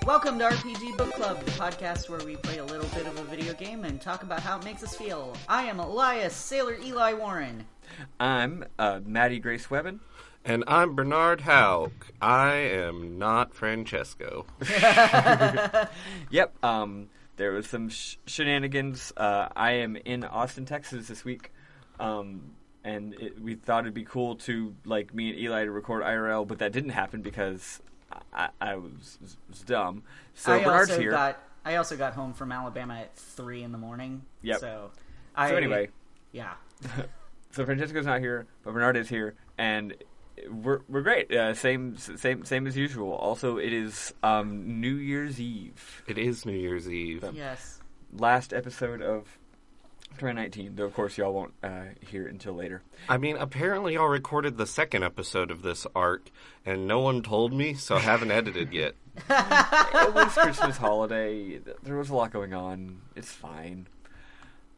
Welcome to RPG Book Club, the podcast where we play a little bit of a video game and talk about how it makes us feel. I am Elias, Sailor Eli Warren. I'm Maddie Grace Webben. And I'm Bernard Hauk. I am not Francesco. Yep, there was some shenanigans. I am in Austin, Texas this week, and we thought it'd be cool to, like, me and Eli to record IRL, but that didn't happen because I was dumb. So Bernard's here. I also got home from Alabama at 3 in the morning. Yep. So anyway. Yeah. So Francesco's not here, but Bernard is here, and we're great. Same as usual. Also, it is New Year's Eve. It is New Year's Eve. Yes. Last episode of 2019, though of course y'all won't hear it until later. I mean, apparently y'all recorded the second episode of this arc, and no one told me, so I haven't edited yet. It was Christmas holiday. There was a lot going on. It's fine.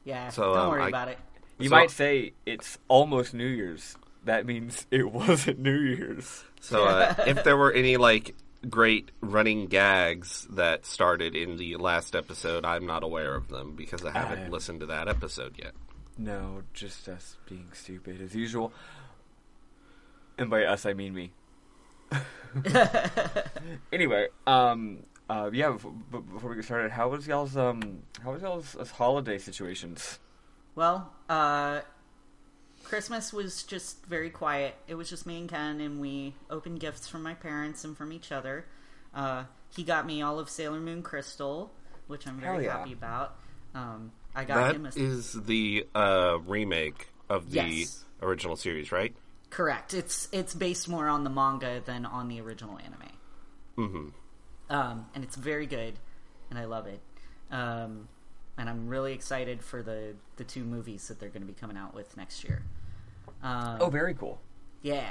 Yeah, So, don't worry about it. You might say it's almost New Year's. That means it wasn't New Year's. So if there were any, like, great running gags that started in the last episode, I'm not aware of them because I haven't listened to that episode yet. No, just us being stupid as usual. And by us, I mean me. Anyway, before we get started, how was y'all's holiday situations? Well, Christmas was just very quiet. It was just me and Ken, and we opened gifts from my parents and from each other. He got me all of Sailor Moon Crystal, which I'm very happy about. I got him. That is the remake of the original series, right? Correct. It's based more on the manga than on the original anime. Mm-hmm. And it's very good, and I love it. And I'm really excited for the 2 movies that they're going to be coming out with next year. Very cool. Yeah.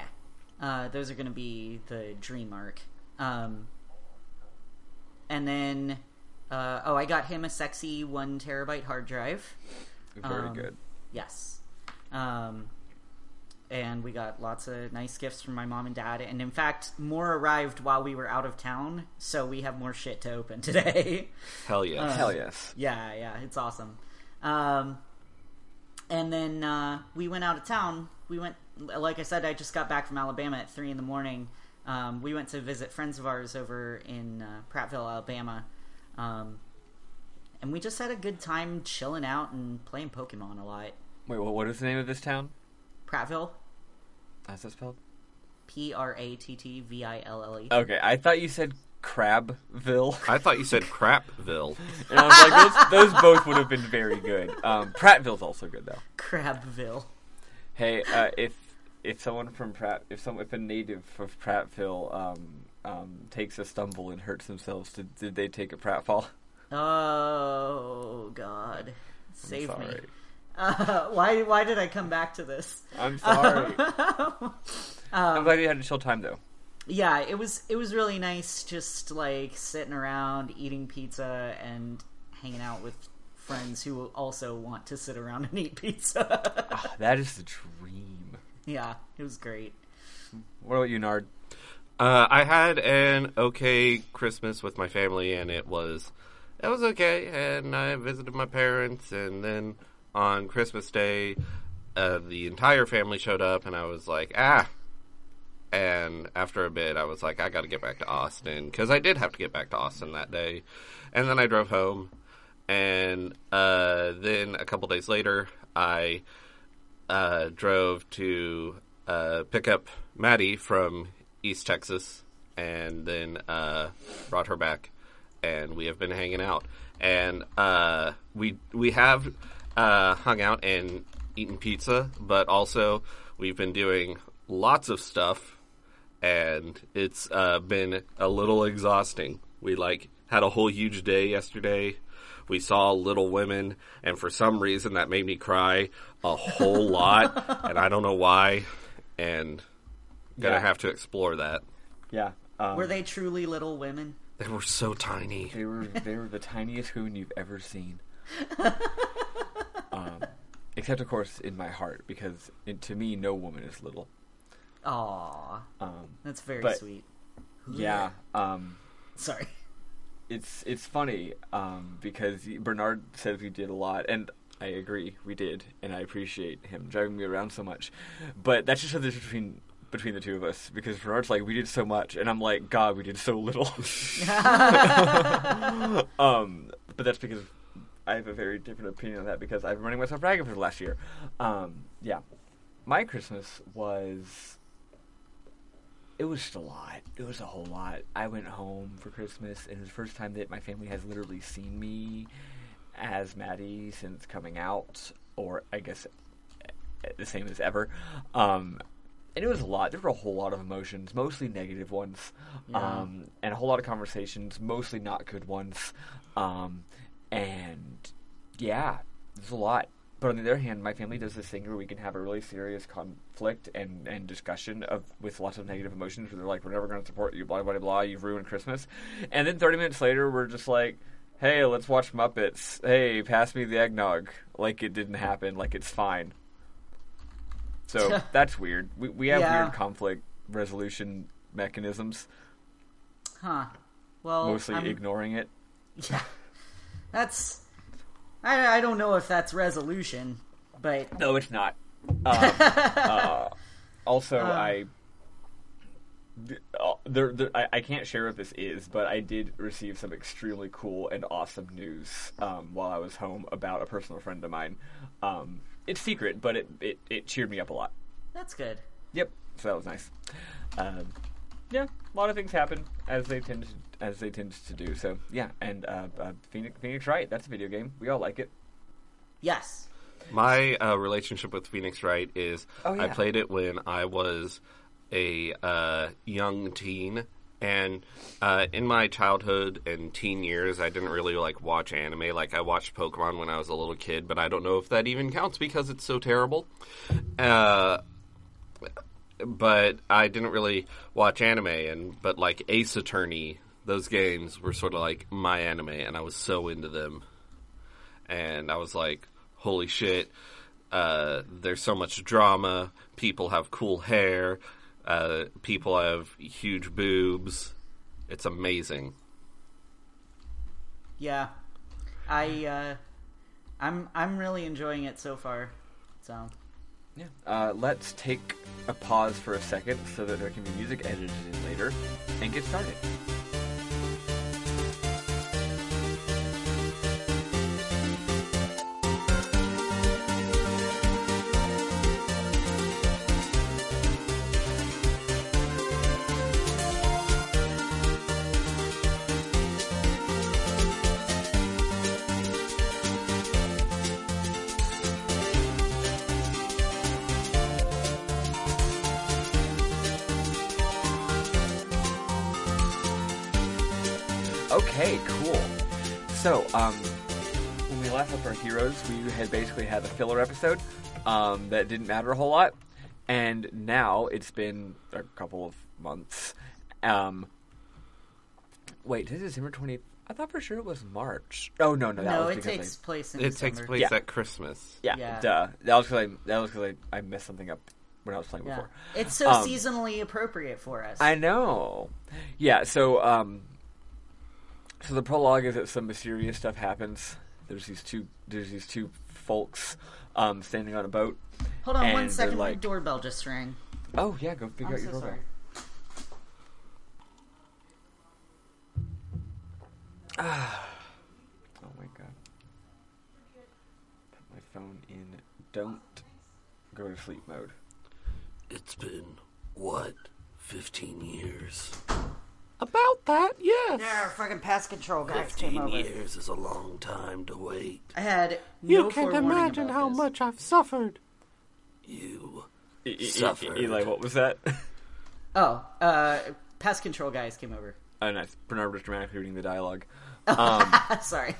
Those are going to be the Dream arc. And then, I got him a sexy 1 terabyte hard drive. Very good. Yes. And we got lots of nice gifts from my mom and dad. And in fact, more arrived while we were out of town, so we have more shit to open today. Hell yes. Hell yes. Yeah, it's awesome. And then we went out of town. We went, like I said, I just got back from Alabama at 3 in the morning. We went to visit friends of ours over in Prattville, Alabama. And we just had a good time chilling out and playing Pokemon a lot. Wait, what is the name of this town? Prattville. How's that spelled? Prattville. Okay, I thought you said Crabville. I thought you said Crapville. And I was like, those both would have been very good. Prattville's also good though. Crabville. Hey, if someone from if a native of Prattville takes a stumble and hurts themselves, did they take a pratfall? Oh God, save me. Sorry. Why did I come back to this? I'm sorry. I'm glad you had a chill time though. Yeah, it was really nice, just like sitting around eating pizza and hanging out with friends who also want to sit around and eat pizza. That is the dream. Yeah, it was great. What about you, Nard? I had an okay Christmas with my family, and it was okay. And I visited my parents, and then on Christmas Day, the entire family showed up, and I was like, And after a bit, I was like, I got to get back to Austin, because I did have to get back to Austin that day. And then I drove home, and then a couple days later, I drove to pick up Maddie from East Texas, and then brought her back, and we have been hanging out. And we have hung out and eaten pizza, but also we've been doing lots of stuff, and it's been a little exhausting. We had a whole huge day yesterday. We saw Little Women, and for some reason that made me cry a whole lot, and I don't know why, and gonna have to explore that. Yeah. Were they truly Little Women? They were so tiny. They were the tiniest women you've ever seen. Except, of course, in my heart, because to me, no woman is little. Aww. That's very sweet. Yeah. Sorry. it's funny because Bernard says we did a lot, and I agree, we did, and I appreciate him driving me around so much. But that's just the difference between the two of us, because Bernard's like, we did so much, and I'm like, God, we did so little. But that's because I have a very different opinion on that, because I've been running myself ragged for the last year. Yeah. My Christmas was... It was just a lot. It was a whole lot. I went home for Christmas, and it was the first time that my family has literally seen me as Maddie since coming out, or I guess the same as ever. And it was a lot. There were a whole lot of emotions, mostly negative ones, and a whole lot of conversations, mostly not good ones. And yeah, there's a lot. But on the other hand, my family does this thing where we can have a really serious conflict and discussion with lots of negative emotions, where they're like, we're never going to support you, blah, blah, blah, you've ruined Christmas. And then 30 minutes later, we're just like, hey, let's watch Muppets. Hey, pass me the eggnog. Like it didn't happen. Like it's fine. So that's weird. We have weird conflict resolution mechanisms. Huh. Well, mostly ignoring it. Yeah. That's... I don't know if that's resolution, but... No, it's not. Also, I can't share what this is, but I did receive some extremely cool and awesome news while I was home about a personal friend of mine. It's secret, but it cheered me up a lot. That's good. Yep, so that was nice. Yeah, a lot of things happen as they tend to do. So yeah, and Phoenix Wright, that's a video game. We all like it. Yes. My relationship with Phoenix Wright is I played it when I was a young teen, and in my childhood and teen years, I didn't really watch anime. Like I watched Pokemon when I was a little kid, but I don't know if that even counts because it's so terrible. But I didn't really watch anime, but Ace Attorney, those games were sort of like my anime, and I was so into them. And I was like, holy shit, there's so much drama, people have cool hair, people have huge boobs. It's amazing. Yeah. I'm really enjoying it so far. So yeah. Let's take a pause for a second so that there can be music edited in later and get started. Okay, cool. So, when we last left our heroes, we had basically had a filler episode that didn't matter a whole lot, and now it's been a couple of months. Wait, this is December 20th. I thought for sure it was March. Oh no, that was it because takes place in It December. takes place at Christmas. Yeah, duh. That was because I messed something up when I was playing before. It's so seasonally appropriate for us. I know. Yeah, so the prologue is that some mysterious stuff happens. There's these two folks standing on a boat. Hold on one second, my doorbell just rang. Oh yeah, go figure out your doorbell. Oh my god. Put my phone in don't go to sleep mode. It's been, 15 years? About that, yes. Yeah, fucking pest control guys came 15 over. years is a long time to wait. I had no You can't forewarning imagine about how this. much I've suffered. You suffered. Eli, what was that? Oh, pest control guys came over. Oh, nice. Bernard was dramatically reading the dialogue. Sorry.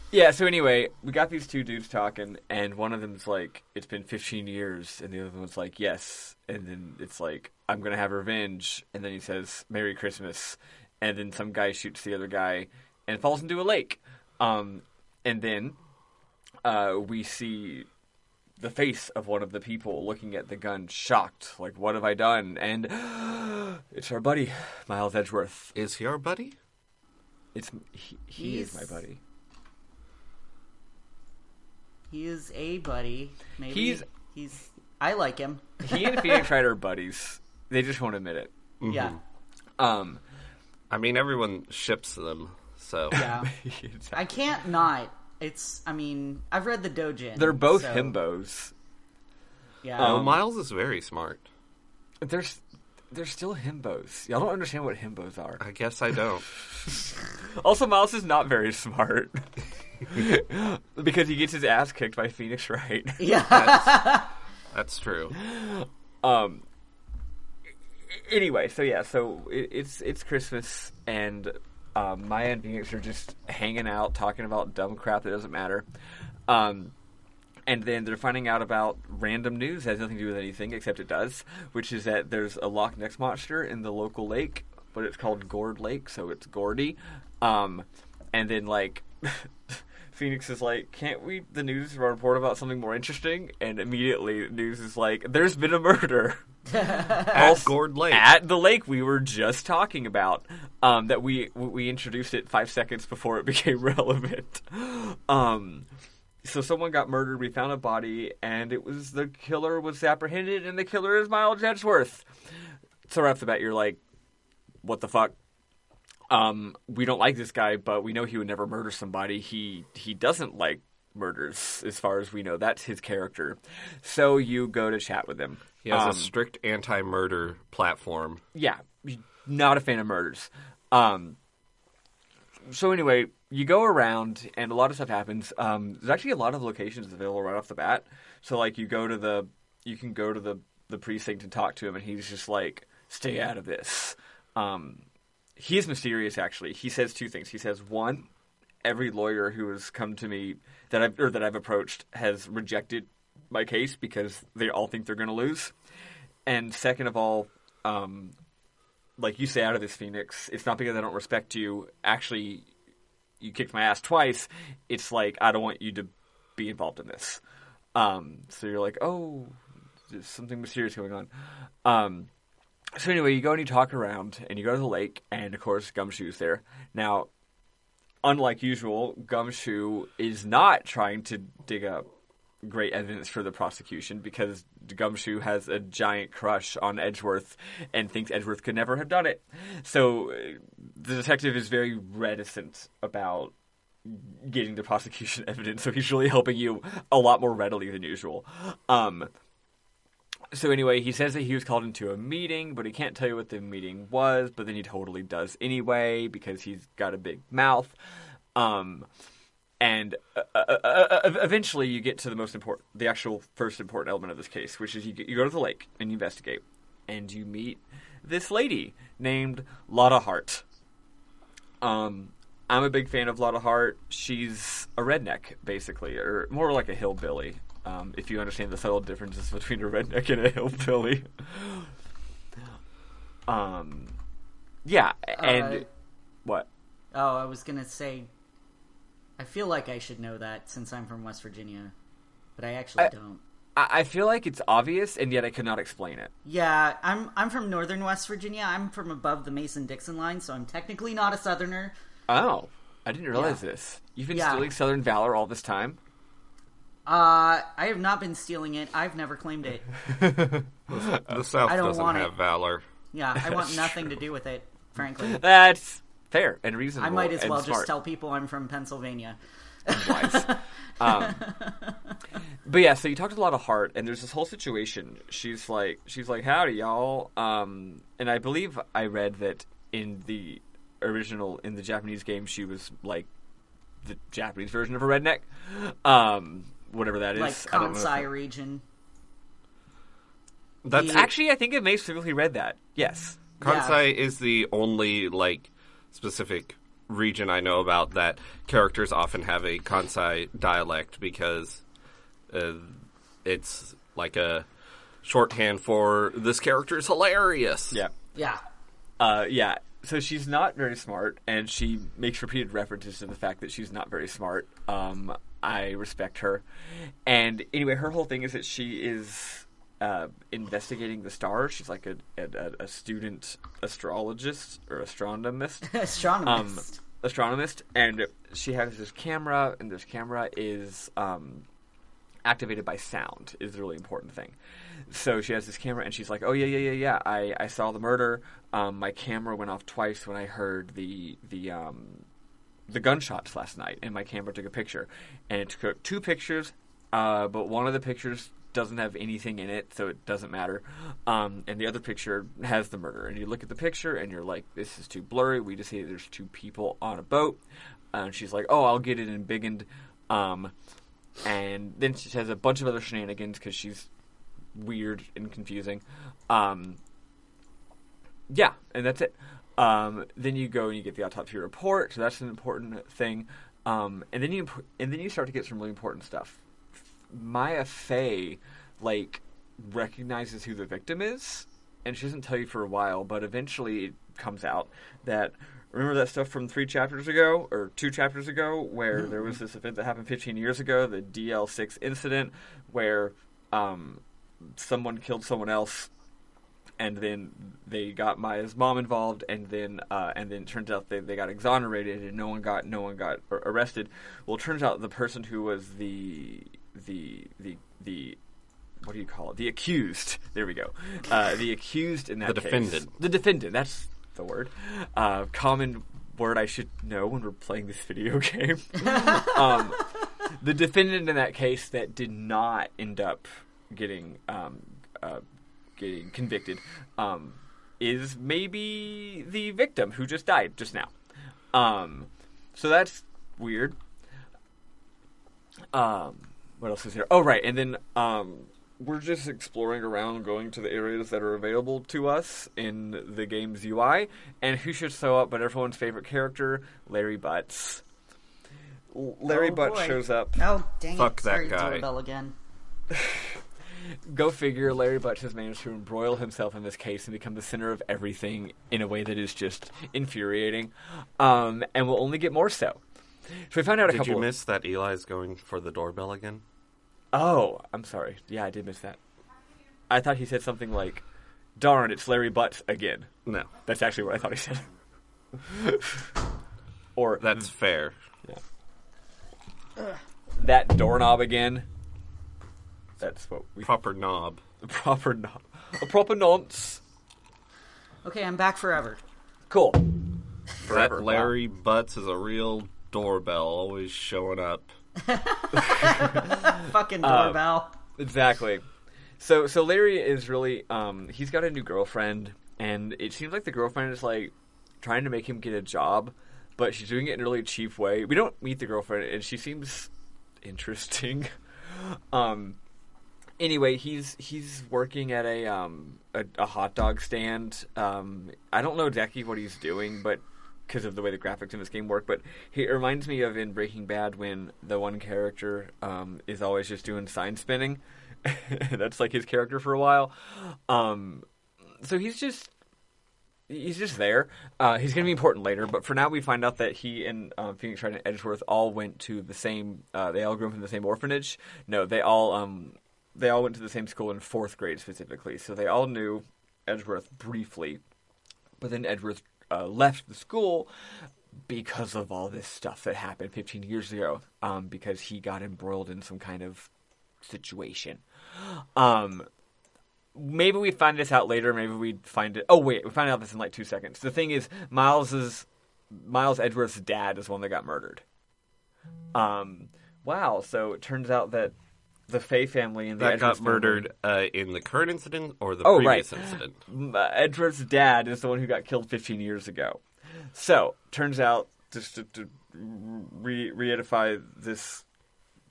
Yeah, so anyway, we got these two dudes talking, and one of them's like, it's been 15 years, and the other one's like, yes. And then it's like, I'm going to have revenge. And then he says, Merry Christmas. And then some guy shoots the other guy and falls into a lake. And then we see the face of one of the people looking at the gun, shocked, like, what have I done? And it's our buddy, Miles Edgeworth. Is he our buddy? He is my buddy. He is a buddy. Maybe he's. I like him. He and Phoenix Wright are buddies. They just won't admit it. Mm-hmm. Yeah. I mean, everyone ships them, so Yeah. Exactly. I can't not. I've read the Dojin. They're both so, himbos. Yeah. Miles is very smart. They're still himbos. Y'all don't understand what himbos are. I guess I don't. Also, Miles is not very smart. Because he gets his ass kicked by Phoenix Wright. Yeah. That's true. Anyway, so it's Christmas, and Maya and Phoenix are just hanging out, talking about dumb crap that doesn't matter. And then they're finding out about random news that has nothing to do with anything, except it does, which is that there's a Loch Ness monster in the local lake, but it's called Gord Lake, so it's Gordy. And then, like, Phoenix is like, can't the news report about something more interesting? And immediately, the news is like, there's been a murder. At Gord Lake. At the lake we were just talking about. That we introduced it 5 seconds before it became relevant. So someone got murdered, we found a body, and the killer was apprehended, and the killer is Miles Edgeworth. So right off the bat, you're like, what the fuck? We don't like this guy, but we know he would never murder somebody. He doesn't like murders, as far as we know. That's his character. So you go to chat with him. He has a strict anti-murder platform. Yeah, not a fan of murders. So anyway, you go around, and a lot of stuff happens. There's actually a lot of locations available right off the bat. So, like, you can go to the precinct and talk to him, and he's just like, stay out of this. He is mysterious, actually. He says two things. He says, one, every lawyer who has come to me that I've approached has rejected my case because they all think they're going to lose. And second of all, like you say, out of this, Phoenix, it's not because I don't respect you. Actually, you kicked my ass twice. It's like, I don't want you to be involved in this. So you're like, oh, there's something mysterious going on. So anyway, you go and you talk around, and you go to the lake, and of course, Gumshoe's there. Now, unlike usual, Gumshoe is not trying to dig up great evidence for the prosecution because Gumshoe has a giant crush on Edgeworth and thinks Edgeworth could never have done it. So the detective is very reticent about getting the prosecution evidence, so he's really helping you a lot more readily than usual. So anyway, he says that he was called into a meeting, but he can't tell you what the meeting was, but then he totally does anyway because he's got a big mouth. And eventually you get to the actual first important element of this case, which is you go to the lake and you investigate, and you meet this lady named Lotta Hart. I'm a big fan of Lotta Hart. She's a redneck, basically, or more like a hillbilly, if you understand the subtle differences between a redneck and a hillbilly. Yeah, and what? Oh, I was gonna say, I feel like I should know that since I'm from West Virginia, but I actually don't. I feel like it's obvious, and yet I could not explain it. Yeah, I'm from northern West Virginia. I'm from above the Mason-Dixon line, so I'm technically not a Southerner. Oh, I didn't realize this. You've been stealing Southern valor all this time? I have not been stealing it. I've never claimed it. The South doesn't have valor. Yeah, I want nothing to do with it, frankly. That's fair and reasonable. I might as well smart. just tell people I'm from Pennsylvania. And wise. But yeah, so you talked a lot of Hart, and there's this whole situation. She's like, howdy, y'all. And I believe I read that in the Japanese game, she was like the Japanese version of a redneck. Whatever that is. Like Kansai region. That's actually, I think I may specifically read that. Yes. Kansai is the only, like, specific region I know about that characters often have a Kansai dialect because it's like a shorthand for this character is hilarious. Yeah. Yeah. Yeah. So she's not very smart, and she makes repeated references to the fact that she's not very smart. I respect her. And anyway, her whole thing is that she is investigating the stars. She's like a student astrologist or astronomist. Astronomist. astronomist, and she has this camera, and this camera is activated by sound. Is the really important thing. So she has this camera, and she's like, "Oh yeah. I saw the murder. My camera went off twice when I heard the gunshots last night, and my camera took a picture, and it took 2 pictures, but one of the pictures doesn't have anything in it, so it doesn't matter, and the other picture has the murder, and you look at the picture, and you're like, this is too blurry, we just see that there's 2 people on a boat, and she's like, oh, I'll get it embiggened, and then she has a bunch of other shenanigans, because she's weird and confusing, yeah, and that's it. Then you go and you get the autopsy report, so that's an important thing. And then you start to get some really important stuff. Maya Fey, recognizes who the victim is, and she doesn't tell you for a while, but eventually it comes out that, remember that stuff from 3 chapters ago, or 2 chapters ago, where there was this event that happened 15 years ago, the DL6 incident, where someone killed someone else, and then they got Maya's mom involved, and then it turns out they got exonerated, and no one got arrested. Well, it turns out the person who was the what do you call it? The accused. There we go. The accused in that case. Defendant. The defendant. That's the word. Common word I should know when we're playing this video game. The defendant in that case that did not end up getting convicted is maybe the victim who just died just now. So that's weird. What else is here? Oh, right. And then we're just exploring around, going to the areas that are available to us in the game's UI. And who should show up but everyone's favorite character, Larry Butts. Larry Butts shows up. Oh, dang Fuck it. that Sorry, guy. doorbell again. Go figure, Larry Butch has managed to embroil himself in this case and become the center of everything in a way that is just infuriating. And will only get more so. So we found out a couple. Did you miss that Eli's going for the doorbell again? Oh, I'm sorry. Yeah, I did miss that. I thought he said something like, darn, it's Larry Butts again. No. That's actually what I thought he said. Or That's fair. Yeah. That doorknob again. That's what we... Proper knob. A proper knob. A proper nonce. Okay, I'm back forever. Cool. That Larry Butts is a real doorbell, always showing up. Fucking doorbell. Exactly. So Larry is really, he's got a new girlfriend, and it seems like the girlfriend is, trying to make him get a job, but she's doing it in a really cheap way. We don't meet the girlfriend, and she seems interesting. Anyway, he's working at a hot dog stand. I don't know exactly what he's doing, but because of the way the graphics in this game work, but it reminds me of in Breaking Bad when the one character is always just doing sign spinning. That's his character for a while. So he's just there. He's going to be important later, but for now we find out that he and Phoenix Wright and Edgeworth all went to the same. They all grew up in the same orphanage. No, they all went to the same school in 4th grade specifically. So they all knew Edgeworth briefly, but then Edgeworth left the school because of all this stuff that happened 15 years ago. Because he got embroiled in some kind of situation. Maybe we find this out later. Maybe we find it. Oh wait, we find out this in 2 seconds. The thing is, Miles Edgeworth's dad is one that got murdered. Wow. So it turns out that the Fay family and the That got Edgeworth murdered in the current incident or the Oh, previous right. incident? Edgeworth's dad is the one who got killed 15 years ago. So turns out, just to re-edify this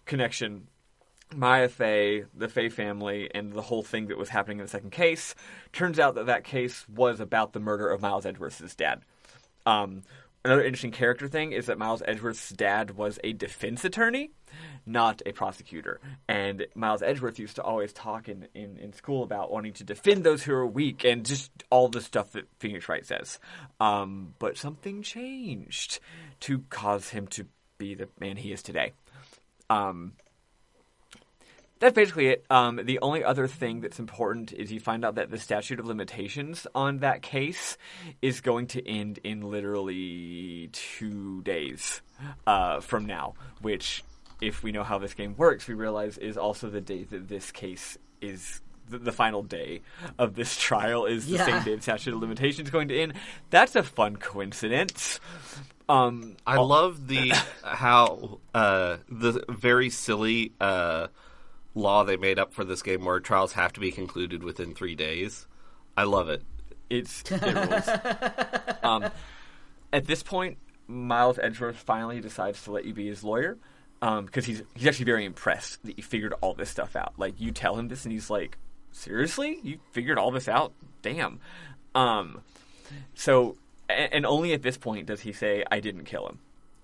connection, Maya Fey, the Fey family, and the whole thing that was happening in the second case, turns out that case was about the murder of Miles Edgeworth's dad. Another interesting character thing is that Miles Edgeworth's dad was a defense attorney, not a prosecutor. And Miles Edgeworth used to always talk in school about wanting to defend those who are weak and just all the stuff that Phoenix Wright says. But something changed to cause him to be the man he is today. That's basically it. The only other thing that's important is you find out that the statute of limitations on that case is going to end in literally 2 days from now, which, if we know how this game works, we realize is also the day that this case is the final day of this trial is the same day the statute of limitations is going to end. That's a fun coincidence. I love how the very silly law they made up for this game where trials have to be concluded within 3 days. I love it. It rules. At this point, Miles Edgeworth finally decides to let you be his lawyer because he's actually very impressed that you figured all this stuff out. Like, you tell him this and he's like, seriously? You figured all this out? Damn. So, and only at this point does he say, I didn't kill him.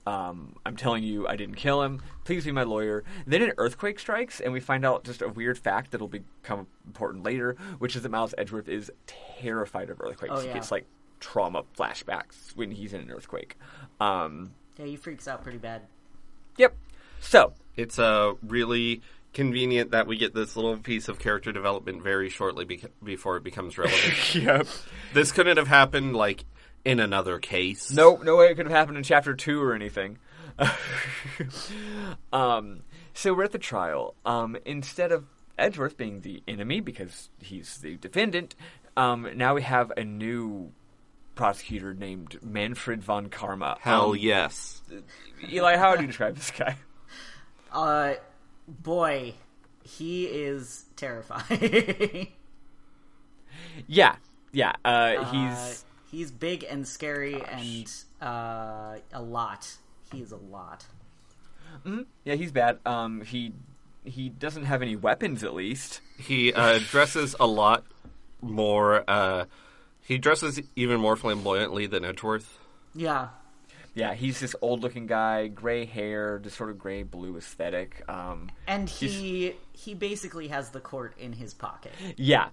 I'm telling you, I didn't kill him. Please be my lawyer. Then an earthquake strikes, and we find out just a weird fact that'll become important later, which is that Miles Edgeworth is terrified of earthquakes. Oh, yeah. He gets, like, trauma flashbacks when he's in an earthquake. Yeah, he freaks out pretty bad. Yep. So. It's really convenient that we get this little piece of character development very shortly before it becomes relevant. Yep. This couldn't have happened, like, in another case. No way it could have happened in Chapter 2 or anything. So we're at the trial. Instead of Edgeworth being the enemy, because he's the defendant, now we have a new prosecutor named Manfred von Karma. Hell yes. Eli, how would you describe this guy? Boy, he is terrifying. Yeah. He's big and scary and a lot. He is a lot. Mm-hmm. Yeah, he's bad. He doesn't have any weapons, at least. He dresses a lot more. He dresses even more flamboyantly than Edgeworth. Yeah. Yeah, he's this old-looking guy, gray hair, this sort of gray-blue aesthetic. And he basically has the court in his pocket. Yeah.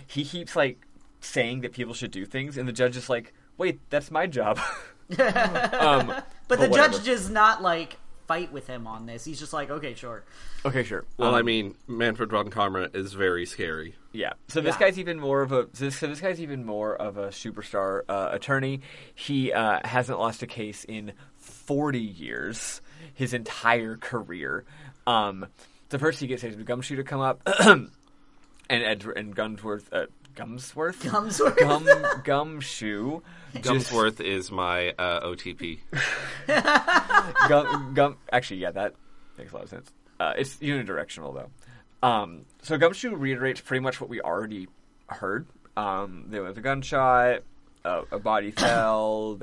He keeps, like, saying that people should do things, and the judge is like, wait, that's my job. But the whatever. judge does not, like, fight with him on this. He's just like, okay, sure. Well, I mean, Manfred von Karma is very scary. Yeah. So this guy's even more of a superstar attorney. He hasn't lost a case in 40 years, his entire career. So first he gets his Gumshoe to come up, and Gumsworth. Gumshoe. Gumsworth is my OTP. Actually, yeah, that makes a lot of sense. It's unidirectional, though. So Gumshoe reiterates pretty much what we already heard. There was a gunshot, a body fell,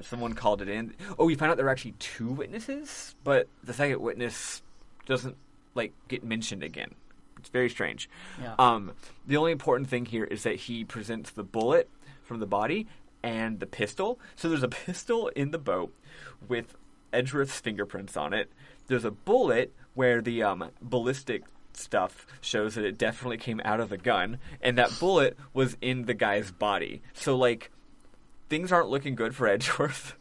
someone called it in. Oh, we found out there were actually 2 witnesses, but the second witness doesn't, like, get mentioned again. It's very strange. Yeah. The only important thing here is that he presents the bullet from the body and the pistol. So there's a pistol in the boat with Edgeworth's fingerprints on it. There's a bullet where the ballistic stuff shows that it definitely came out of the gun, and that bullet was in the guy's body. So, like, things aren't looking good for Edgeworth.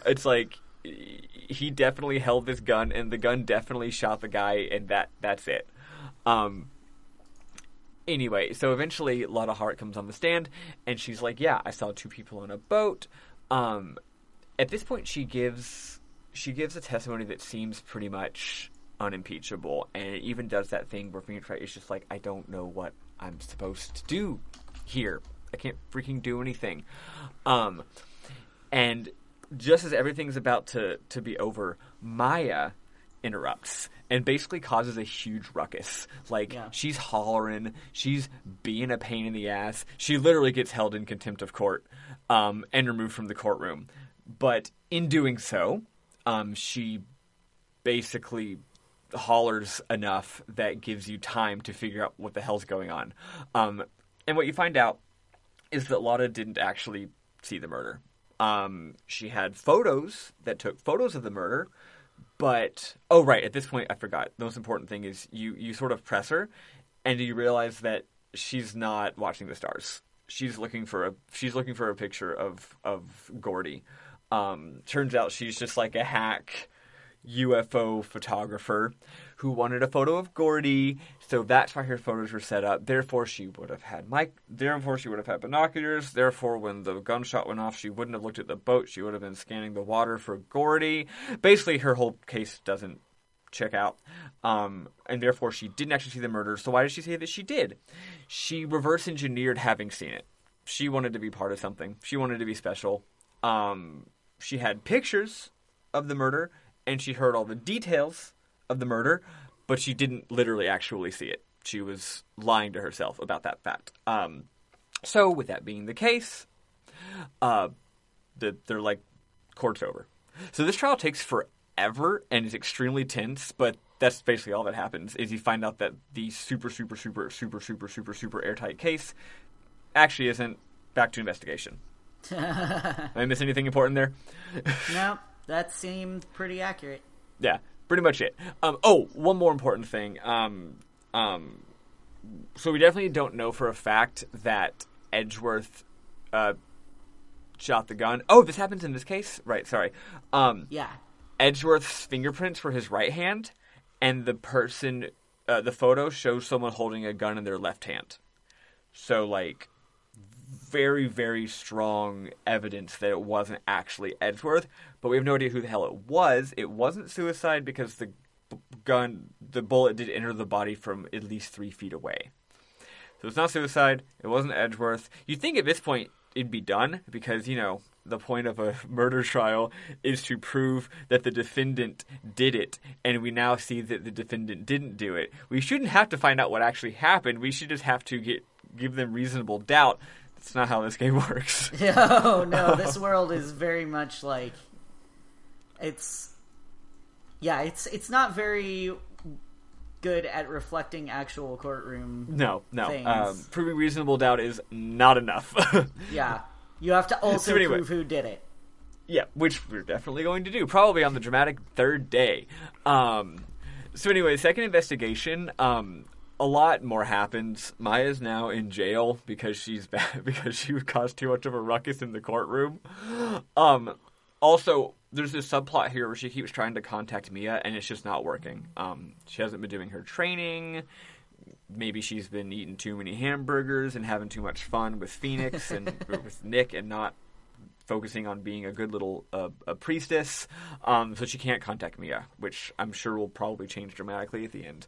It's like he definitely held this gun, and the gun definitely shot the guy, and that's it. Anyway, so eventually Lotta Hart comes on the stand, and she's like, yeah, I saw 2 people on a boat. At this point, she gives a testimony that seems pretty much unimpeachable, and it even does that thing where Phoenix Wright is just like, I don't know what I'm supposed to do here. I can't freaking do anything. And just as everything's about to be over, Maya interrupts and basically causes a huge ruckus. Like, she's hollering, she's being a pain in the ass. She literally gets held in contempt of court and removed from the courtroom. But in doing so, she basically hollers enough that gives you time to figure out what the hell's going on. And what you find out is that Lotta didn't actually see the murder. She had photos that took photos of the murder, but... Oh, right, at this point, I forgot. The most important thing is you sort of press her, and you realize that she's not watching the stars. She's looking for a picture of Gordy. Turns out she's just like a hack, UFO photographer who wanted a photo of Gordy, so that's why her photos were set up. Therefore, she would have had binoculars. Therefore, when the gunshot went off, she wouldn't have looked at the boat. She would have been scanning the water for Gordy. Basically, her whole case doesn't check out, and therefore, she didn't actually see the murder. So why did she say that she did? She reverse engineered having seen it. She wanted to be part of something. She wanted to be special. She had pictures of the murder, and she heard all the details of the murder, but she didn't literally actually see it. She was lying to herself about that fact. So, with that being the case, they're like, court's over. So this trial takes forever and is extremely tense, but that's basically all that happens, is you find out that the super airtight case actually isn't. Back to investigation. Did I miss anything important there? No, that seemed pretty accurate. Yeah, pretty much it. One more important thing. So we definitely don't know for a fact that Edgeworth shot the gun. Oh, this happens in this case? Right, sorry. Yeah. Edgeworth's fingerprints were his right hand, and the person, the photo shows someone holding a gun in their left hand. So, like, very, very strong evidence that it wasn't actually Edgeworth, but we have no idea who the hell it was. It wasn't suicide because the bullet did enter the body from at least 3 feet away. So it's not suicide. It wasn't Edgeworth. You'd think at this point it'd be done because, you know, the point of a murder trial is to prove that the defendant did it, and we now see that the defendant didn't do it. We shouldn't have to find out what actually happened. We should just have to give them reasonable doubt. That's not how this game works. No, this world is very much like it's not very good at reflecting actual courtroom. No. Things. Proving reasonable doubt is not enough. Yeah, you have to also prove who did it. Yeah, which we're definitely going to do, probably on the dramatic third day. So anyway, second investigation. A lot more happens. Maya's now in jail because she's bad, because she caused too much of a ruckus in the courtroom. Also, there's this subplot here where she keeps trying to contact Mia, and it's just not working. She hasn't been doing her training. Maybe she's been eating too many hamburgers and having too much fun with Phoenix and with Nick, and not focusing on being a good little a priestess. So she can't contact Mia, which I'm sure will probably change dramatically at the end.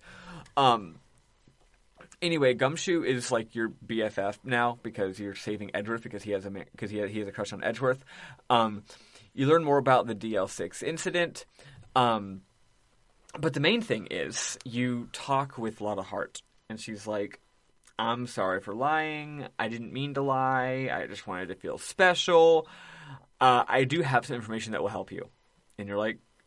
Anyway, Gumshoe is like your BFF now because you're saving Edgeworth because he has a crush on Edgeworth. You learn more about the DL6 incident, but the main thing is you talk with Lotta Hart, and she's like, "I'm sorry for lying. I didn't mean to lie. I just wanted to feel special. I do have some information that will help you." And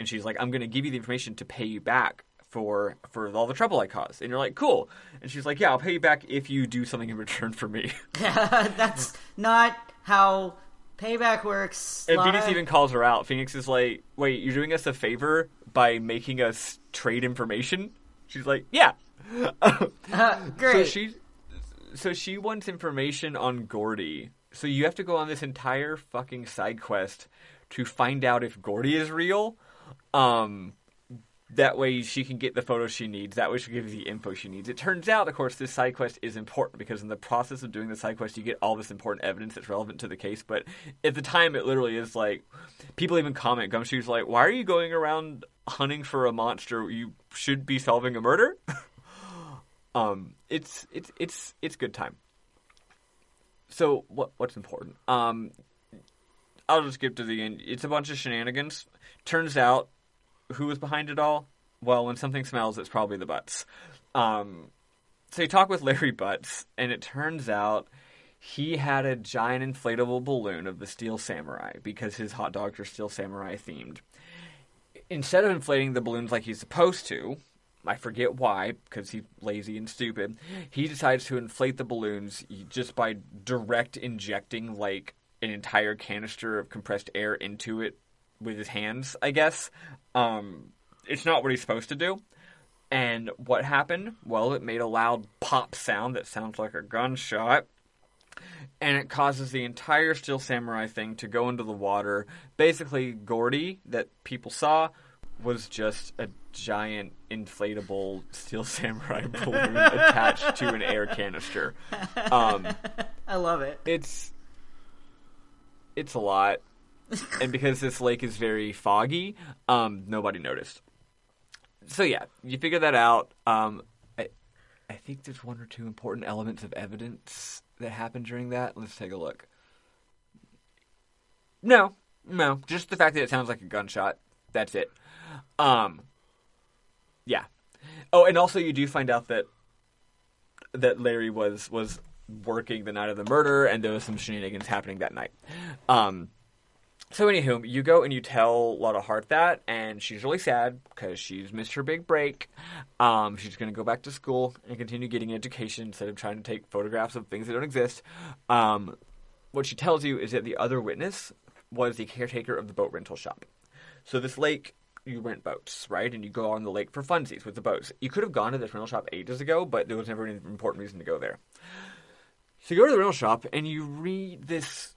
she's like, "I'm going to give you the information to pay you back for all the trouble I caused." And you're like, "Cool." And she's like, "Yeah, I'll pay you back if you do something in return for me." That's not how payback works. And Phoenix even calls her out. Phoenix is like, "Wait, you're doing us a favor by making us trade information?" She's like, "Yeah." Great. So she wants information on Gordy. So you have to go on this entire fucking side quest to find out if Gordy is real. That way she can get the photos she needs. That way she gives the info she needs. It turns out, of course, this side quest is important because in the process of doing the side quest, you get all this important evidence that's relevant to the case. But at the time, it literally is like, people even comment. Gumshoe's like, "Why are you going around hunting for a monster? You should be solving a murder." It's good time. So what's important? I'll just skip to the end. It's a bunch of shenanigans. Turns out, who was behind it all? Well, when something smells, it's probably the Butts. So you talk with Larry Butts, and it turns out he had a giant inflatable balloon of the Steel Samurai because his hot dogs are Steel Samurai themed. Instead of inflating the balloons like he's supposed to, I forget why, because he's lazy and stupid, he decides to inflate the balloons just by direct injecting like an entire canister of compressed air into it with his hands, I guess. It's not what he's supposed to do. And what happened? Well, it made a loud pop sound that sounds like a gunshot. And it causes the entire Steel Samurai thing to go into the water. Basically, Gordy, that people saw, was just a giant inflatable Steel Samurai balloon attached to an air canister. I love it. It's a lot. And because this lake is very foggy, nobody noticed. So yeah, you figure that out. I think there's one or two important elements of evidence that happened during that. Let's take a look. No, just the fact that it sounds like a gunshot. That's it. Yeah. Oh, and also you do find out that Larry was working the night of the murder, and there was some shenanigans happening that night. So anywho, you go and you tell Lotta Hart that, and she's really sad because she's missed her big break. She's going to go back to school and continue getting education instead of trying to take photographs of things that don't exist. What she tells you is that the other witness was the caretaker of the boat rental shop. So this lake, you rent boats, right? And you go on the lake for funsies with the boats. You could have gone to this rental shop ages ago, but there was never any important reason to go there. So you go to the rental shop and you meet this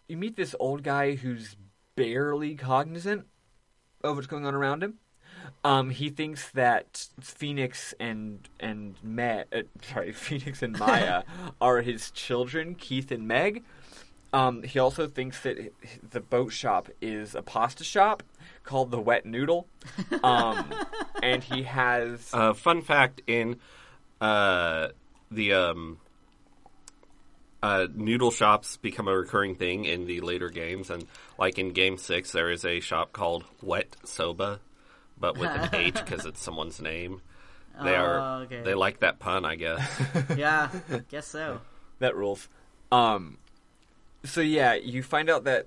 old guy who's barely cognizant of what's going on around him. He thinks that Phoenix and Maya are his children, Keith and Meg. He also thinks that the boat shop is a pasta shop called the Wet Noodle. And he has... fun fact, in noodle shops become a recurring thing in the later games. And like in Game 6, there is a shop called Wet Soba, but with an H because it's someone's name. They like that pun, I guess. Yeah, guess so. That rules. So yeah, you find out that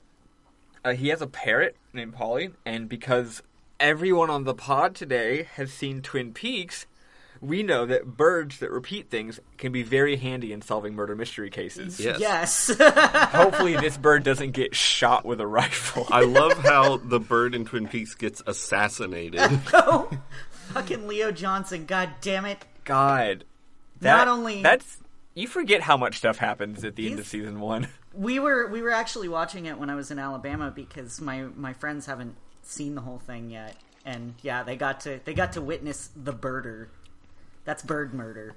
he has a parrot named Polly, and because everyone on the pod today has seen Twin Peaks, we know that birds that repeat things can be very handy in solving murder mystery cases. Yes. Hopefully this bird doesn't get shot with a rifle. I love how the bird in Twin Peaks gets assassinated. Oh, fucking Leo Johnson, god damn it. God. You forget how much stuff happens at the end of season 1. We were actually watching it when I was in Alabama because my friends haven't seen the whole thing yet, and yeah, they got to witness the birder. That's bird murder.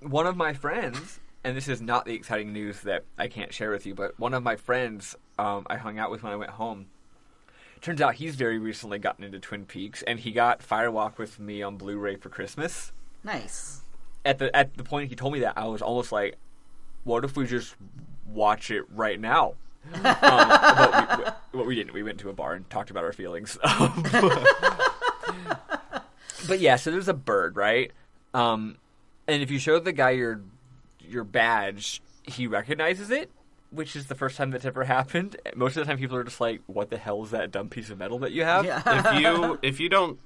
One of my friends, and this is not the exciting news that I can't share with you, but one of my friends I hung out with when I went home. Turns out he's very recently gotten into Twin Peaks, and he got Firewalk with Me on Blu-ray for Christmas. Nice. At the point he told me that, I was almost like, what if we just watch it right now? But we didn't. We went to a bar and talked about our feelings. But yeah, so there's a bird, right? And if you show the guy your badge, he recognizes it, which is the first time that's ever happened. Most of the time people are just like, what the hell is that dumb piece of metal that you have? Yeah. If you don't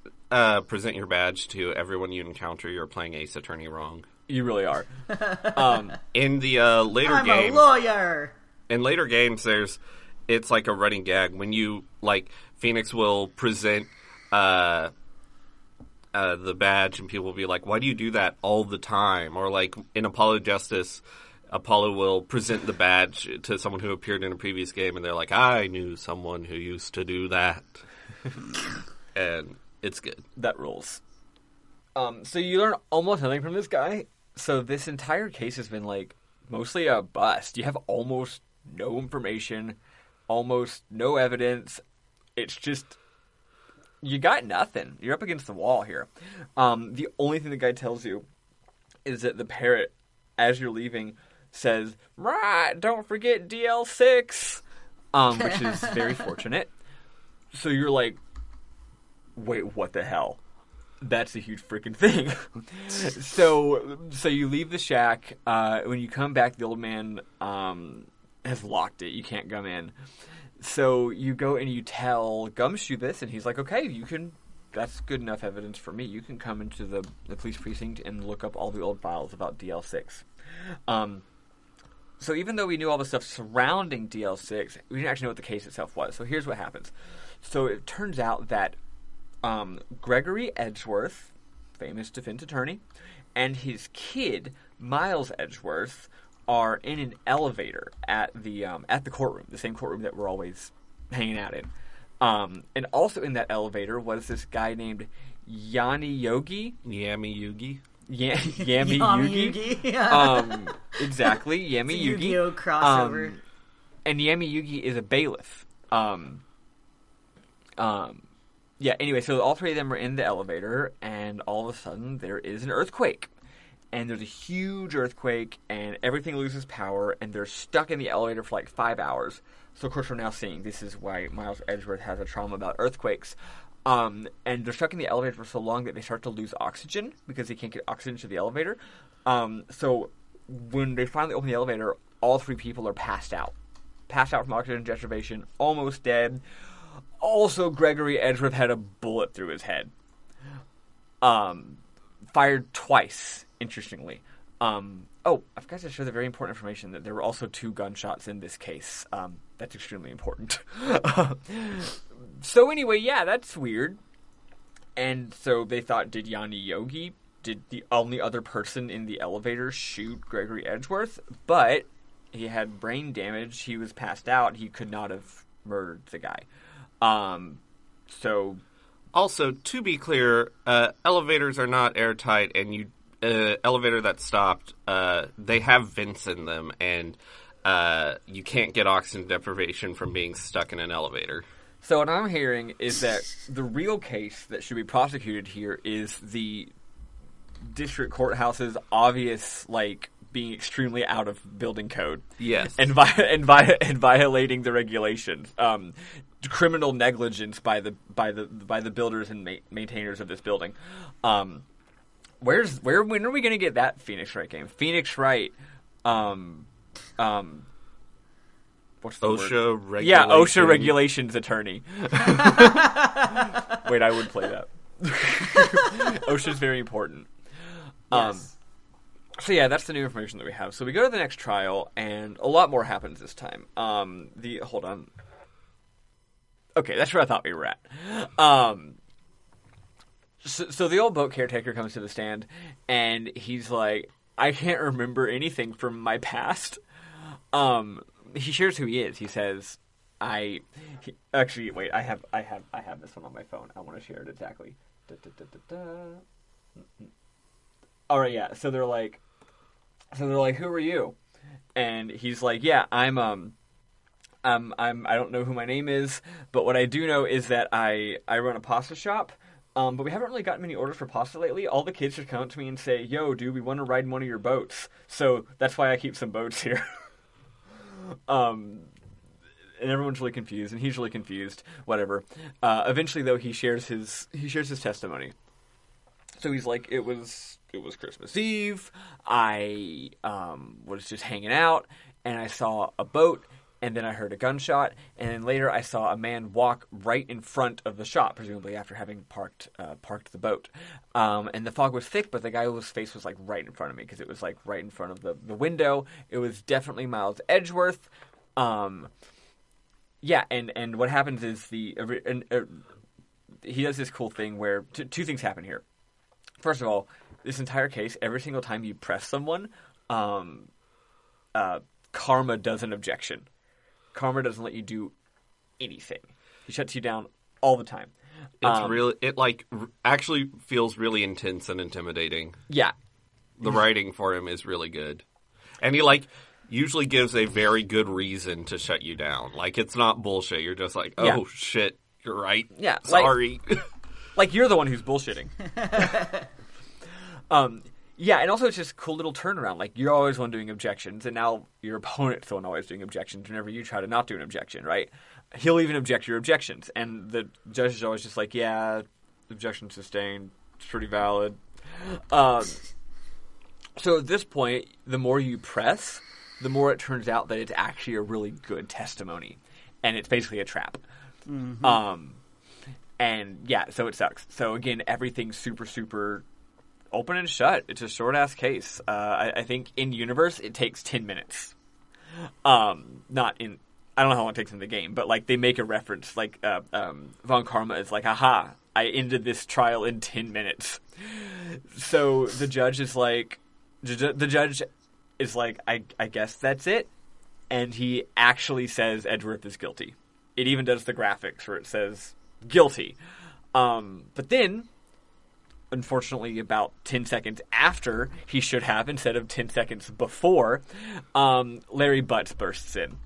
present your badge to everyone you encounter, you're playing Ace Attorney wrong. You really are. In the later I'm games, a lawyer. In later games, it's like a running gag when you Phoenix will present the badge, and people will be like, "Why do you do that all the time?" Or like in Apollo Justice, Apollo will present the badge to someone who appeared in a previous game, and they're like, "I knew someone who used to do that," and it's good. That rules. So you learn almost nothing from this guy. So this entire case has been mostly a bust. You have almost no information, almost no evidence. It's just, you got nothing. You're up against the wall here. The only thing the guy tells you is that the parrot, as you're leaving, says, "Right, don't forget DL6," which is very fortunate. So you're like, wait, what the hell? That's a huge freaking thing. So you leave the shack. When you come back, the old man has locked it. You can't come in. So you go and you tell Gumshoe this, and he's like, okay, you can. That's good enough evidence for me. You can come into the police precinct and look up all the old files about DL6. So even though we knew all the stuff surrounding DL6, we didn't actually know what the case itself was. So here's what happens. So it turns out that Gregory Edgeworth, famous defense attorney, and his kid, Miles Edgeworth, are in an elevator at the courtroom, the same courtroom that we're always hanging out in. And also in that elevator was this guy named Yami Yogi. Yami Yugi. Yami Yugi. Yugi. Exactly, Yami Yugi. Yu-Gi-Oh crossover. And Yami Yugi is a bailiff. Yeah, anyway, so all three of them are in the elevator, and all of a sudden there is an earthquake. And there's a huge earthquake, and everything loses power, and they're stuck in the elevator for like 5 hours. So, of course, we're now seeing this is why Miles Edgeworth has a trauma about earthquakes. And they're stuck in the elevator for so long that they start to lose oxygen because they can't get oxygen to the elevator. So when they finally open the elevator, all three people are passed out. Passed out from oxygen deprivation, almost dead. Also, Gregory Edgeworth had a bullet through his head. Fired twice, interestingly. Oh, I forgot to share the very important information that there were also 2 gunshots in this case. That's extremely important. So anyway, yeah, that's weird. And so they thought, did the only other person in the elevator shoot Gregory Edgeworth? But he had brain damage. He was passed out. He could not have murdered the guy. So... Also, to be clear, elevators are not airtight, and elevator that stopped, they have vents in them, and you can't get oxygen deprivation from being stuck in an elevator. So what I'm hearing is that the real case that should be prosecuted here is the district courthouse's obvious, being extremely out of building code. Yes. And violating the regulations. Criminal negligence by the builders and maintainers of this building. When are we going to get that Phoenix Wright game? Phoenix Wright. What's the OSHA word? regulations. Yeah, OSHA regulations attorney. Wait, I would play that. OSHA's very important. Yes. So yeah, that's the new information that we have. So we go to the next trial, and a lot more happens this time. Hold on. Okay, that's where I thought we were at. So the old boat caretaker comes to the stand, and he's like, I can't remember anything from my past. He shares who he is. He says, actually, wait, I have this one on my phone. I want to share it exactly. All right, yeah. So they're like, who are you? And he's like, yeah, I don't know who my name is, but what I do know is that I run a pasta shop. But we haven't really gotten many orders for pasta lately. All the kids just come up to me and say, yo, dude, we want to ride in one of your boats. So that's why I keep some boats here. And everyone's really confused, and he's really confused. Whatever. Eventually, though, he shares his testimony. So he's like, it was Christmas Eve. I was just hanging out, and I saw a boat. And then I heard a gunshot, and then later I saw a man walk right in front of the shop, presumably after having parked the boat. And the fog was thick, but the guy's face was right in front of me because it was right in front of the window. It was definitely Miles Edgeworth. Yeah, and what happens is he does this cool thing where two things happen here. First of all, this entire case, every single time you press someone, Karma does an objection. Karma doesn't let you do anything. He shuts you down all the time. It actually feels really intense and intimidating. Yeah. The writing for him is really good. And he usually gives a very good reason to shut you down. It's not bullshit. You're just shit, you're right. Yeah. Sorry. You're the one who's bullshitting. Yeah, and also it's just a cool little turnaround. You're always one doing objections, and now your opponent's the one always doing objections whenever you try to not do an objection, right? He'll even object your objections, and the judge is always just yeah, objection sustained, it's pretty valid. So at this point, the more you press, the more it turns out that it's actually a really good testimony, and it's basically a trap. Mm-hmm. And yeah, so it sucks. So again, everything's super, super open and shut. It's a short-ass case. I think in universe it takes 10 minutes. Not in... I don't know how long it takes in the game, but they make a reference. Von Karma is haha, I ended this trial in 10 minutes. So the judge is I guess that's it. And he actually says Edgeworth is guilty. It even does the graphics where it says guilty. But then, unfortunately, about 10 seconds after he should have, instead of 10 seconds before, Larry Butts bursts in.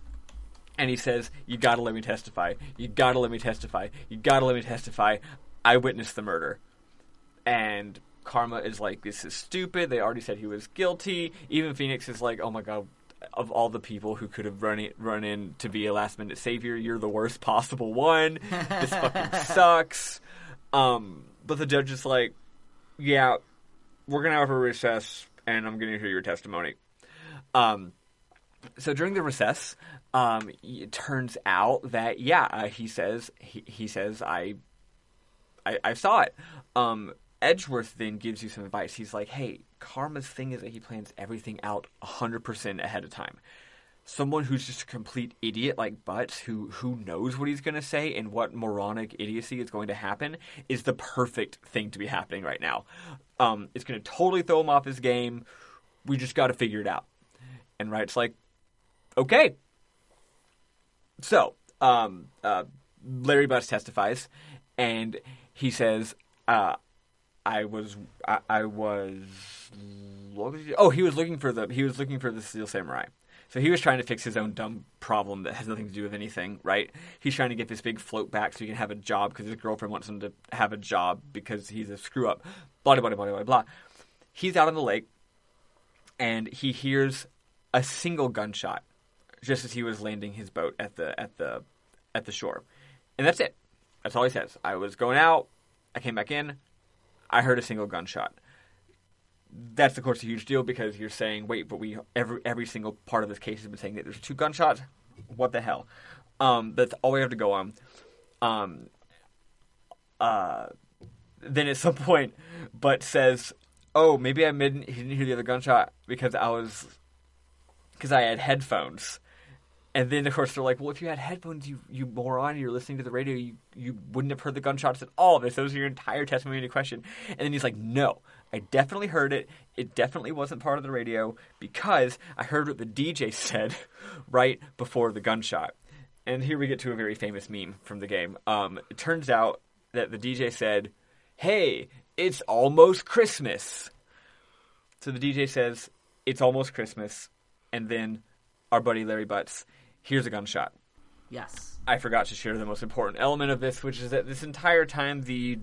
And he says, "You gotta let me testify. You gotta let me testify. You gotta let me testify. I witnessed the murder." And Karma is like, "This is stupid. They already said he was guilty." Even Phoenix is like, "Oh my god, of all the people who could have run in to be a last-minute savior, you're the worst possible one. This fucking sucks." But the judge is like, "Yeah, we're going to have a recess, and I'm going to hear your testimony." So during the recess, it turns out that, he says, I saw it. Edgeworth then gives you some advice. He's like, "Hey, Karma's thing is that he plans everything out 100% ahead of time. Someone who's just a complete idiot like Butts, who knows what he's going to say and what moronic idiocy is going to happen, is the perfect thing to be happening right now. It's going to totally throw him off his game. We just got to figure it out." And Wright's like, "Okay." So, Larry Butts testifies, and he says, he was looking for the Steel Samurai. So he was trying to fix his own dumb problem that has nothing to do with anything, right? He's trying to get this big float back so he can have a job because his girlfriend wants him to have a job because he's a screw up. Blah, blah, blah, blah, blah, blah. He's out on the lake, and he hears a single gunshot just as he was landing his boat at the shore. And that's it. That's all he says. "I was going out. I came back in. I heard a single gunshot." That's, of course, a huge deal because you're saying, wait, but every single part of this case has been saying that there's 2 gunshots? What the hell? That's all we have to go on. Then at some point, Butt says, "Oh, maybe he didn't hear the other gunshot because I had headphones." And then, of course, they're like, "Well, if you had headphones, you moron, you're listening to the radio, you wouldn't have heard the gunshots at all. This was your entire testimony to question." And then he's like, "No, I definitely heard it. It definitely wasn't part of the radio because I heard what the DJ said right before the gunshot." And here we get to a very famous meme from the game. It turns out that the DJ said, "Hey, it's almost Christmas." So the DJ says, "It's almost Christmas." And then our buddy Larry Butts hears a gunshot. Yes. I forgot to share the most important element of this, which is that this entire time the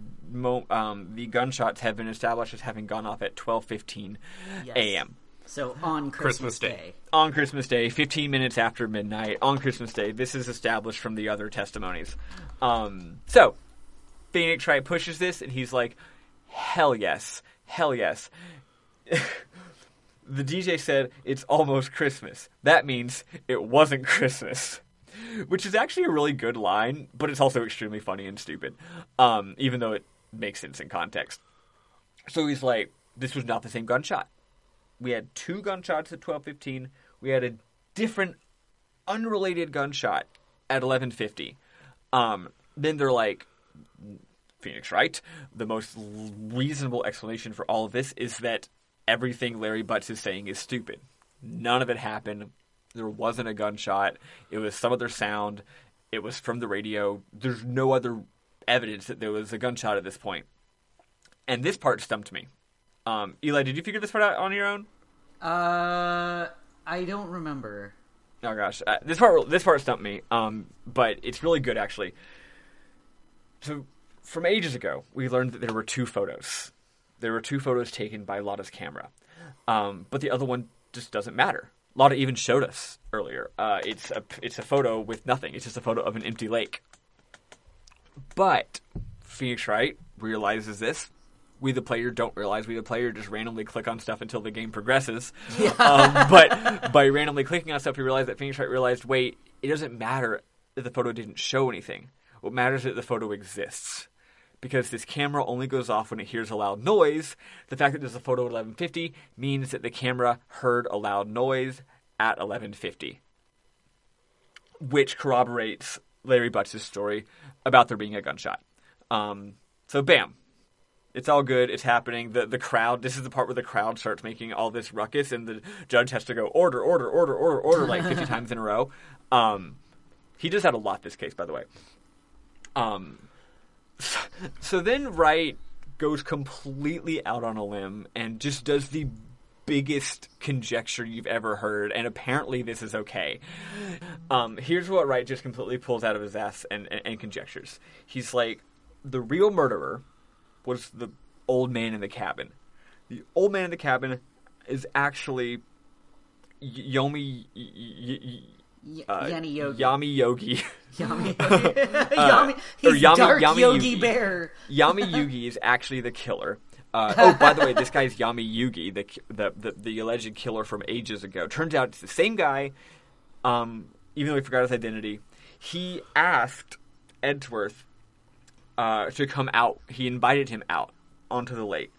gunshots have been established as having gone off at 12:15 a.m. So on Christmas Day. On Christmas Day, 15 minutes after midnight, on Christmas Day. This is established from the other testimonies. So, Phoenix Wright pushes this, and he's like, hell yes. Hell yes. The DJ said, "It's almost Christmas." That means it wasn't Christmas. Which is actually a really good line, but it's also extremely funny and stupid. Even though it makes sense in context. So he's like, this was not the same gunshot. We had 2 gunshots at 12:15. We had a different, unrelated gunshot at 11:50. Then they're like, Phoenix Wright, the most reasonable explanation for all of this is that everything Larry Butts is saying is stupid. None of it happened. There wasn't a gunshot. It was some other sound. It was from the radio. There's no other evidence that there was a gunshot at this point. And this part stumped me. Eli, did you figure this part out on your own? I don't remember. Oh gosh, this part stumped me. But it's really good actually. So from ages ago, we learned that there were 2 photos. There were 2 photos taken by Lotta's camera, but the other one just doesn't matter. Lotta even showed us earlier. It's a photo with nothing. It's just a photo of an empty lake. But Phoenix Wright realizes this. We, the player, don't realize. We, the player, just randomly click on stuff until the game progresses. Yeah. But by randomly clicking on stuff, we realized that Phoenix Wright realized, wait, it doesn't matter that the photo didn't show anything. What matters is that the photo exists. Because this camera only goes off when it hears a loud noise. The fact that there's a photo at 11:50 means that the camera heard a loud noise at 11:50. Which corroborates Larry Butts' story about there being a gunshot. So bam. It's all good. It's happening. The crowd, this is the part where the crowd starts making all this ruckus and the judge has to go order, like 50 times in a row. He does that a lot, this case, by the way. So then Wright goes completely out on a limb and just does the biggest conjecture you've ever heard, and apparently this is okay. Here's what Wright just completely pulls out of his ass and conjectures. He's like, the real murderer was the old man in the cabin. The old man in the cabin is actually Yami Yogi. Yami Yogi. Yami. He's Dark Yogi Bear. Yami Yugi is actually the killer. By the way, this guy's Yami Yugi, the alleged killer from ages ago. Turns out it's the same guy, even though we forgot his identity. He asked Edgeworth to come out. He invited him out onto the lake.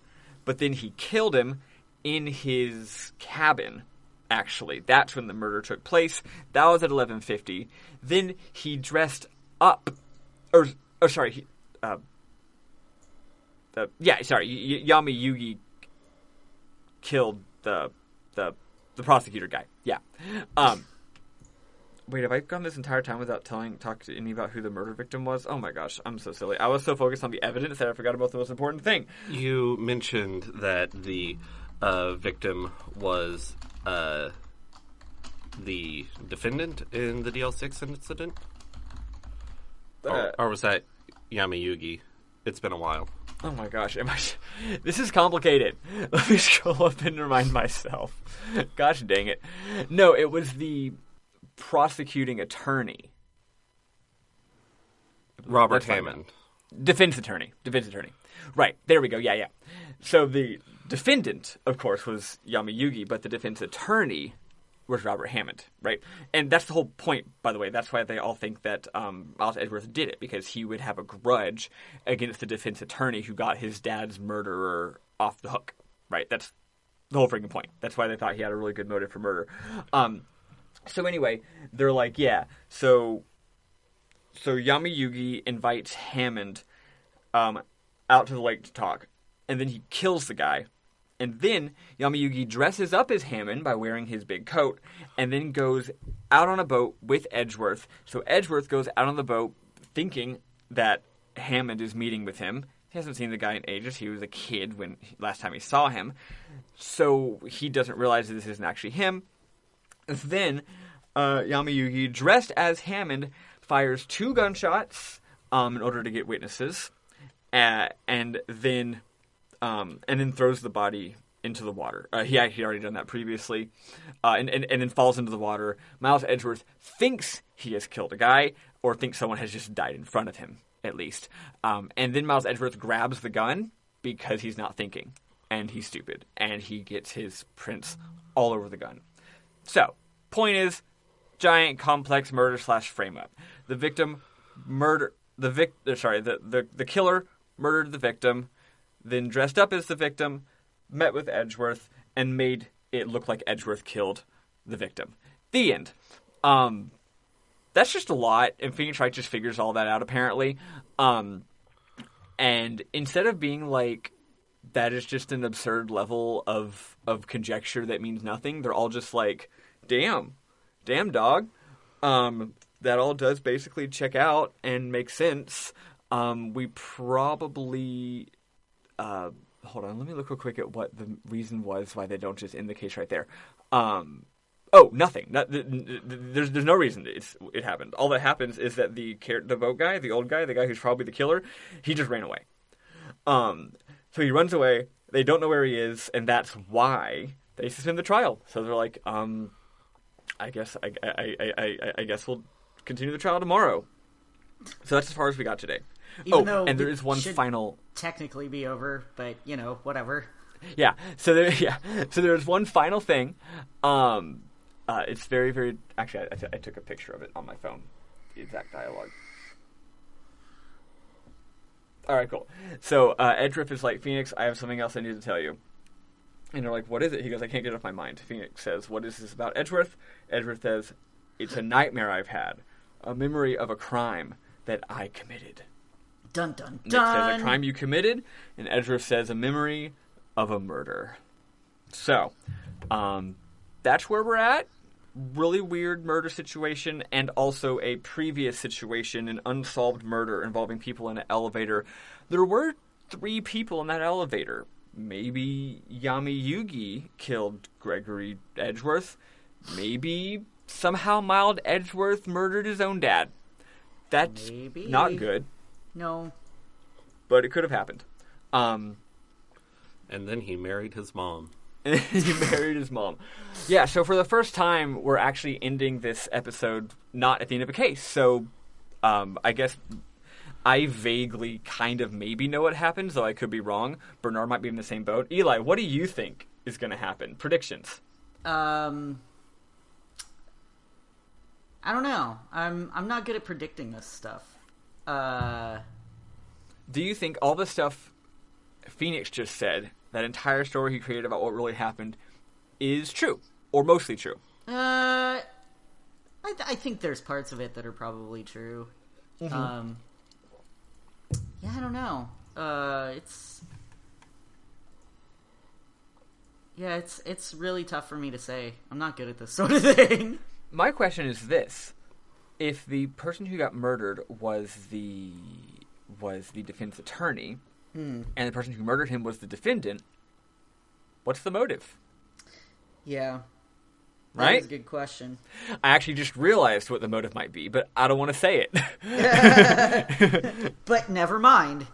But then he killed him in his cabin, actually. That's when the murder took place. That was at 11:50. Then he dressed up. Yami Yugi killed the prosecutor guy. Yeah. Wait, have I gone this entire time without talking to any about who the murder victim was? Oh my gosh, I'm so silly. I was so focused on the evidence that I forgot about the most important thing. You mentioned that the victim was the defendant in the DL6 incident? Or was that Yami Yugi? It's been a while. Oh my gosh, this is complicated. Let me scroll up and remind myself. Gosh dang it. No, it was the prosecuting attorney. Robert Hammond. Defense attorney. Right, there we go, yeah. So the defendant, of course, was Yami Yugi, but the defense attorney was Robert Hammond, right? And that's the whole point, by the way. That's why they all think that Miles Edgeworth did it, because he would have a grudge against the defense attorney who got his dad's murderer off the hook, right? That's the whole freaking point. That's why they thought he had a really good motive for murder. So anyway, they're like, yeah, so Yami Yugi invites Hammond out to the lake to talk, and then he kills the guy. And then Yami Yugi dresses up as Hammond by wearing his big coat, and then goes out on a boat with Edgeworth. So Edgeworth goes out on the boat thinking that Hammond is meeting with him. He hasn't seen the guy in ages. He was a kid when last time he saw him. So he doesn't realize that this isn't actually him. Then Yami Yugi, dressed as Hammond, fires 2 gunshots in order to get witnesses, and then throws the body into the water. He actually already done that previously, and then falls into the water. Miles Edgeworth thinks he has killed a guy, or thinks someone has just died in front of him, at least. And then Miles Edgeworth grabs the gun because he's not thinking, and he's stupid, and he gets his prints all over the gun. So, point is, giant complex murder / frame up. The killer murdered the victim, then dressed up as the victim, met with Edgeworth, and made it look like Edgeworth killed the victim. The end. That's just a lot, and Phoenix Wright just figures all that out, apparently. And instead of being like, that is just an absurd level of conjecture that means nothing, they're all just like, damn dog. That all does basically check out and make sense. We probably... hold on, let me look real quick at what the reason was why they don't just end the case right there. Nothing. There's no reason it happened. All that happens is that the boat guy, the old guy, the guy who's probably the killer, he just ran away. So he runs away, they don't know where he is, and that's why they suspend the trial. So they're like, I guess we'll continue the trial tomorrow. So that's as far as we got today. And there is one final... technically be over, but, whatever. Yeah. So there's one final thing. It's very, very... Actually, I took a picture of it on my phone. The exact dialogue. All right, cool. So Edgeworth is like, Phoenix, I have something else I need to tell you. And they're like, what is it? He goes, I can't get it off my mind. Phoenix says, what is this about Edgeworth? Edgeworth says, it's a nightmare I've had. A memory of a crime that I committed. Dun, dun, dun. Nick says, a crime you committed. And Edgeworth says, a memory of a murder. So, that's where we're at. really weird murder situation and also a previous situation, an unsolved murder involving people in an elevator. There were 3 people in that elevator. Maybe Yami Yugi killed Gregory Edgeworth. Maybe somehow Mild Edgeworth murdered his own dad. That's Maybe. not good, No. but it could have happened. And then he married his mom. He married his mom. Yeah, so for the first time, we're actually ending this episode not at the end of a case. So I guess I vaguely kind of maybe know what happens, though I could be wrong. Bernard might be in the same boat. Eli, what do you think is going to happen? Predictions. I don't know. I'm not good at predicting this stuff. Do you think all the stuff Phoenix just said, that entire story he created about what really happened, is true? Or mostly true? I think there's parts of it that are probably true. Mm-hmm. Yeah, I don't know. It's really tough for me to say. I'm not good at this sort of thing. My question is this. If the person who got murdered was the defense attorney, and the person who murdered him was the defendant, what's the motive? Yeah. Right? That's a good question. I actually just realized what the motive might be, but I don't want to say it. But never mind.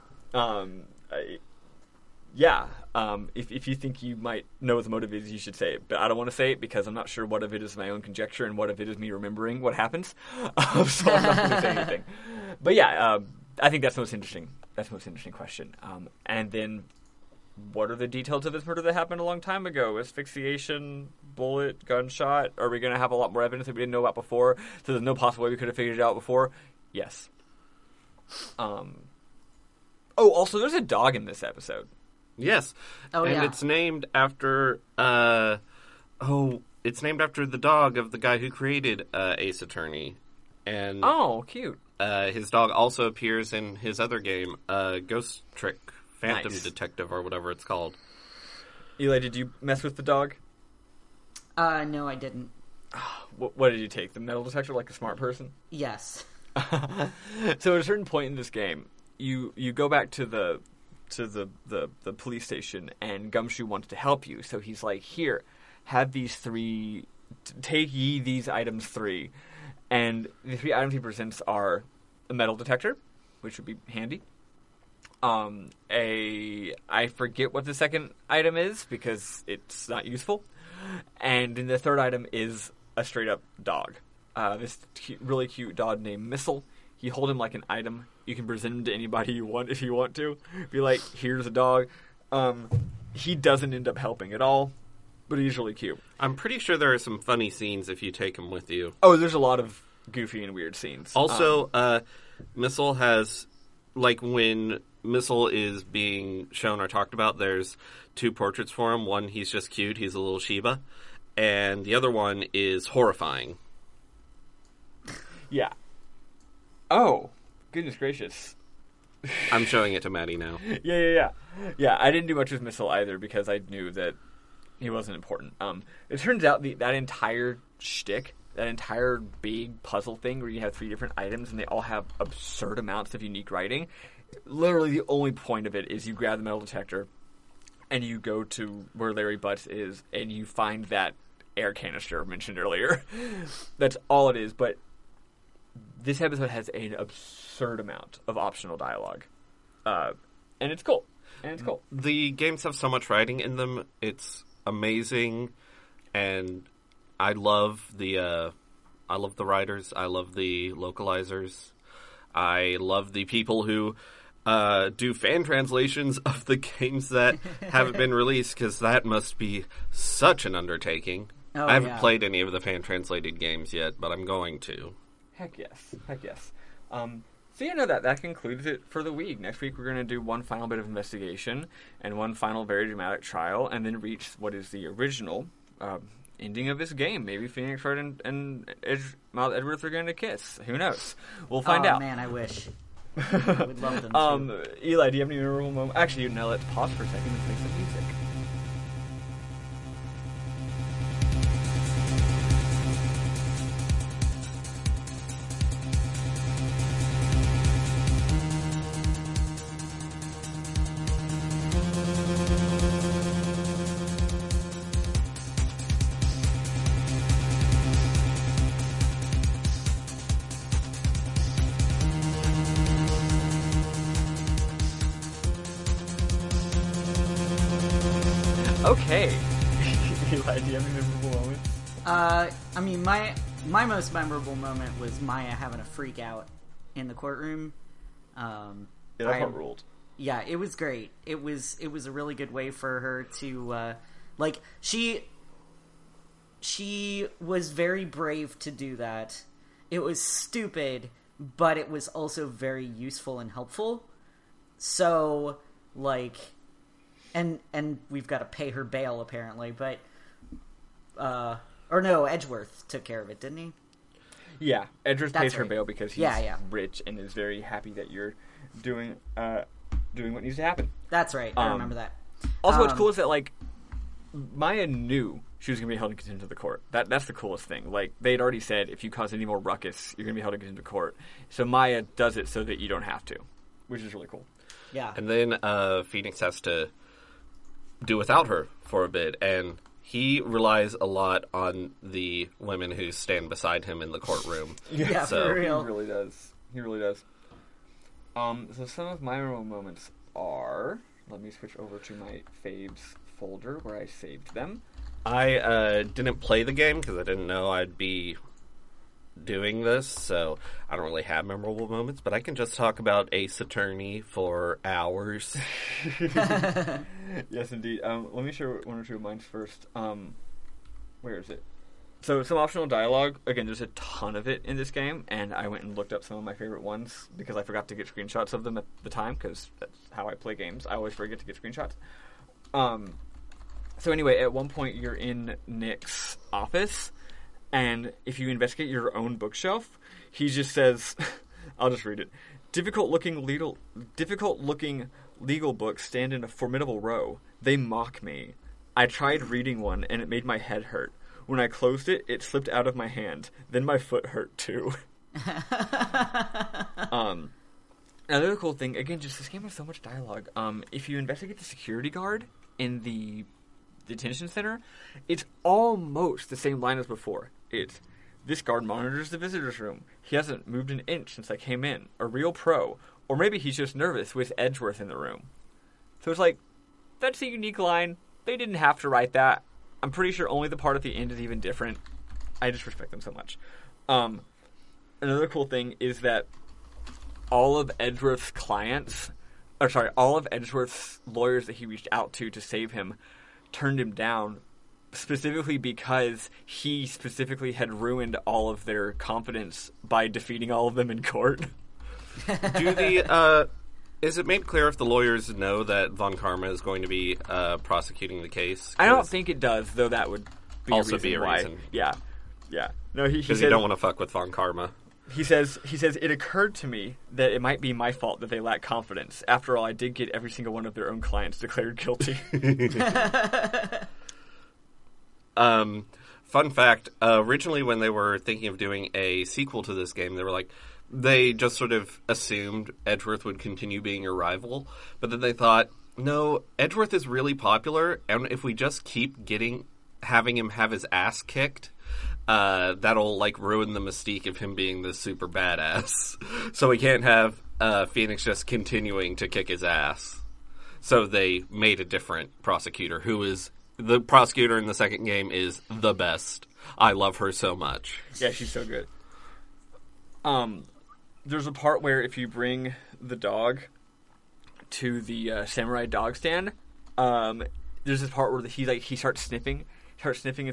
If you think you might know what the motive is, you should say it. But I don't want to say it because I'm not sure what of it is my own conjecture and what of it is me remembering what happens. So I'm not going to say anything. But yeah, I think that's the most interesting. That's the most interesting question. And then, what are the details of this murder that happened a long time ago? Asphyxiation, bullet, gunshot? Are we going to have a lot more evidence that we didn't know about before? So there's no possible way we could have figured it out before? Yes. Also, there's a dog in this episode. Yes. Oh, and yeah. it's named after it's named after the dog of the guy who created Ace Attorney. And Oh, cute. his dog also appears in his other game, Ghost Trick, Phantom Nice. Detective, or whatever it's called. Eli, did you mess with the dog? No, I didn't. What did you take? The metal detector like a smart person? Yes. So at a certain point in this game, you go back to the police station, and Gumshoe wants to help you. So he's like, "Here, have these 3. Take ye these items 3." And the 3 items he presents are a metal detector, which would be handy. I forget what the second item is because it's not useful. And then the third item is a straight up dog. This really cute dog named Missile. You hold him like an item. You can present him to anybody you want if you want to. Be like, here's a dog. He doesn't end up helping at all, but he's really cute. I'm pretty sure there are some funny scenes if you take him with you. Oh, there's a lot of goofy and weird scenes. Also, Missile has, like, when Missile is being shown or talked about, there's 2 portraits for him. One, he's just cute, he's a little Shiba. And the other one is horrifying. Yeah. Oh, goodness gracious. I'm showing it to Maddie now. Yeah. Yeah, I didn't do much with Missile either because I knew that he wasn't important. It turns out that entire shtick, that entire big puzzle thing where you have 3 different items and they all have absurd amounts of unique writing, literally the only point of it is you grab the metal detector and you go to where Larry Butts is and you find that air canister mentioned earlier. That's all it is, but this episode has an absurd amount of optional dialogue. And it's cool. The games have so much writing in them. It's amazing, and I love the writers. I love the localizers. I love the people who do fan translations of the games that haven't been released, because that must be such an undertaking. Oh, I haven't yeah. played any of the fan translated games yet, but I'm going to. Heck yes. So yeah, no, that concludes it for the week. Next week we're going to do one final bit of investigation and one final very dramatic trial, and then reach what is the original ending of this game. Maybe Phoenix Wright and Miles Edgeworth are going to kiss. Who knows? We'll find out. Oh, man, I wish. I would love them to. Eli, do you have any memorable moment? Actually, now let's pause for a second and play some music. Okay. Eli, do you have any memorable moments? I mean, my most memorable moment was Maya having a freak out in the courtroom. Yeah, that part ruled. Yeah, it was great. It was a really good way for her to like she was very brave to do that. It was stupid, but it was also very useful and helpful. So, like, and we've got to pay her bail apparently, but or no, Edgeworth took care of it, didn't he? Yeah, Edgeworth pays her right. bail because he's rich and is very happy that you're doing what needs to happen. That's right. I remember that. Also, what's cool is that, like, Maya knew she was going to be held in contempt of the court. That's the coolest thing. Like, they'd already said, if you cause any more ruckus, you're going to be held in contempt of court. So Maya does it so that you don't have to, which is really cool. Yeah. And then Phoenix has to do without her for a bit, and he relies a lot on the women who stand beside him in the courtroom. Yeah, for real. He really does. He really does. So some of my memorable moments are... Let me switch over to my faves folder where I saved them. I didn't play the game because I didn't know I'd be doing this, so I don't really have memorable moments, but I can just talk about Ace Attorney for hours. Yes, indeed. Let me share one or two of mine first. Where is it? So, some optional dialogue. Again, there's a ton of it in this game, and I went and looked up some of my favorite ones because I forgot to get screenshots of them at the time, because that's how I play games. I always forget to get screenshots. So anyway, at one point you're in Nick's office, and if you investigate your own bookshelf, he just says, I'll just read it. Difficult-looking legal books stand in a formidable row. They mock me. I tried reading one, and it made my head hurt. When I closed it, it slipped out of my hand. Then my foot hurt, too. Another cool thing, again, just this game has so much dialogue. If you investigate the security guard in the detention center, it's almost the same line as before. It's, this guard monitors the visitor's room. He hasn't moved an inch since I came in. A real pro. Or maybe he's just nervous with Edgeworth in the room. So it's like, that's a unique line. They didn't have to write that. I'm pretty sure only the part at the end is even different. I just respect them so much. Another cool thing is that all of Edgeworth's all of Edgeworth's lawyers that he reached out to save him turned him down, specifically because he specifically had ruined all of their confidence by defeating all of them in court. Is it made clear if the lawyers know that Von Karma is going to be prosecuting the case? I don't think it does, though that would be also a reason be a why. reason. Yeah. No, he because you don't want to fuck with Von Karma. He says, it occurred to me that it might be my fault that they lack confidence. After all, I did get every single one of their own clients declared guilty. Fun fact, originally when they were thinking of doing a sequel to this game, they just sort of assumed Edgeworth would continue being a rival, but then they thought, no, Edgeworth is really popular, and if we just keep having him have his ass kicked, that'll, like, ruin the mystique of him being this super badass. So we can't have Phoenix just continuing to kick his ass. So they made a different prosecutor, who is... The prosecutor in the second game is the best. I love her so much. Yeah, she's so good. There's a part where if you bring the dog to the samurai dog stand, there's this part where he starts sniffing and sniffing,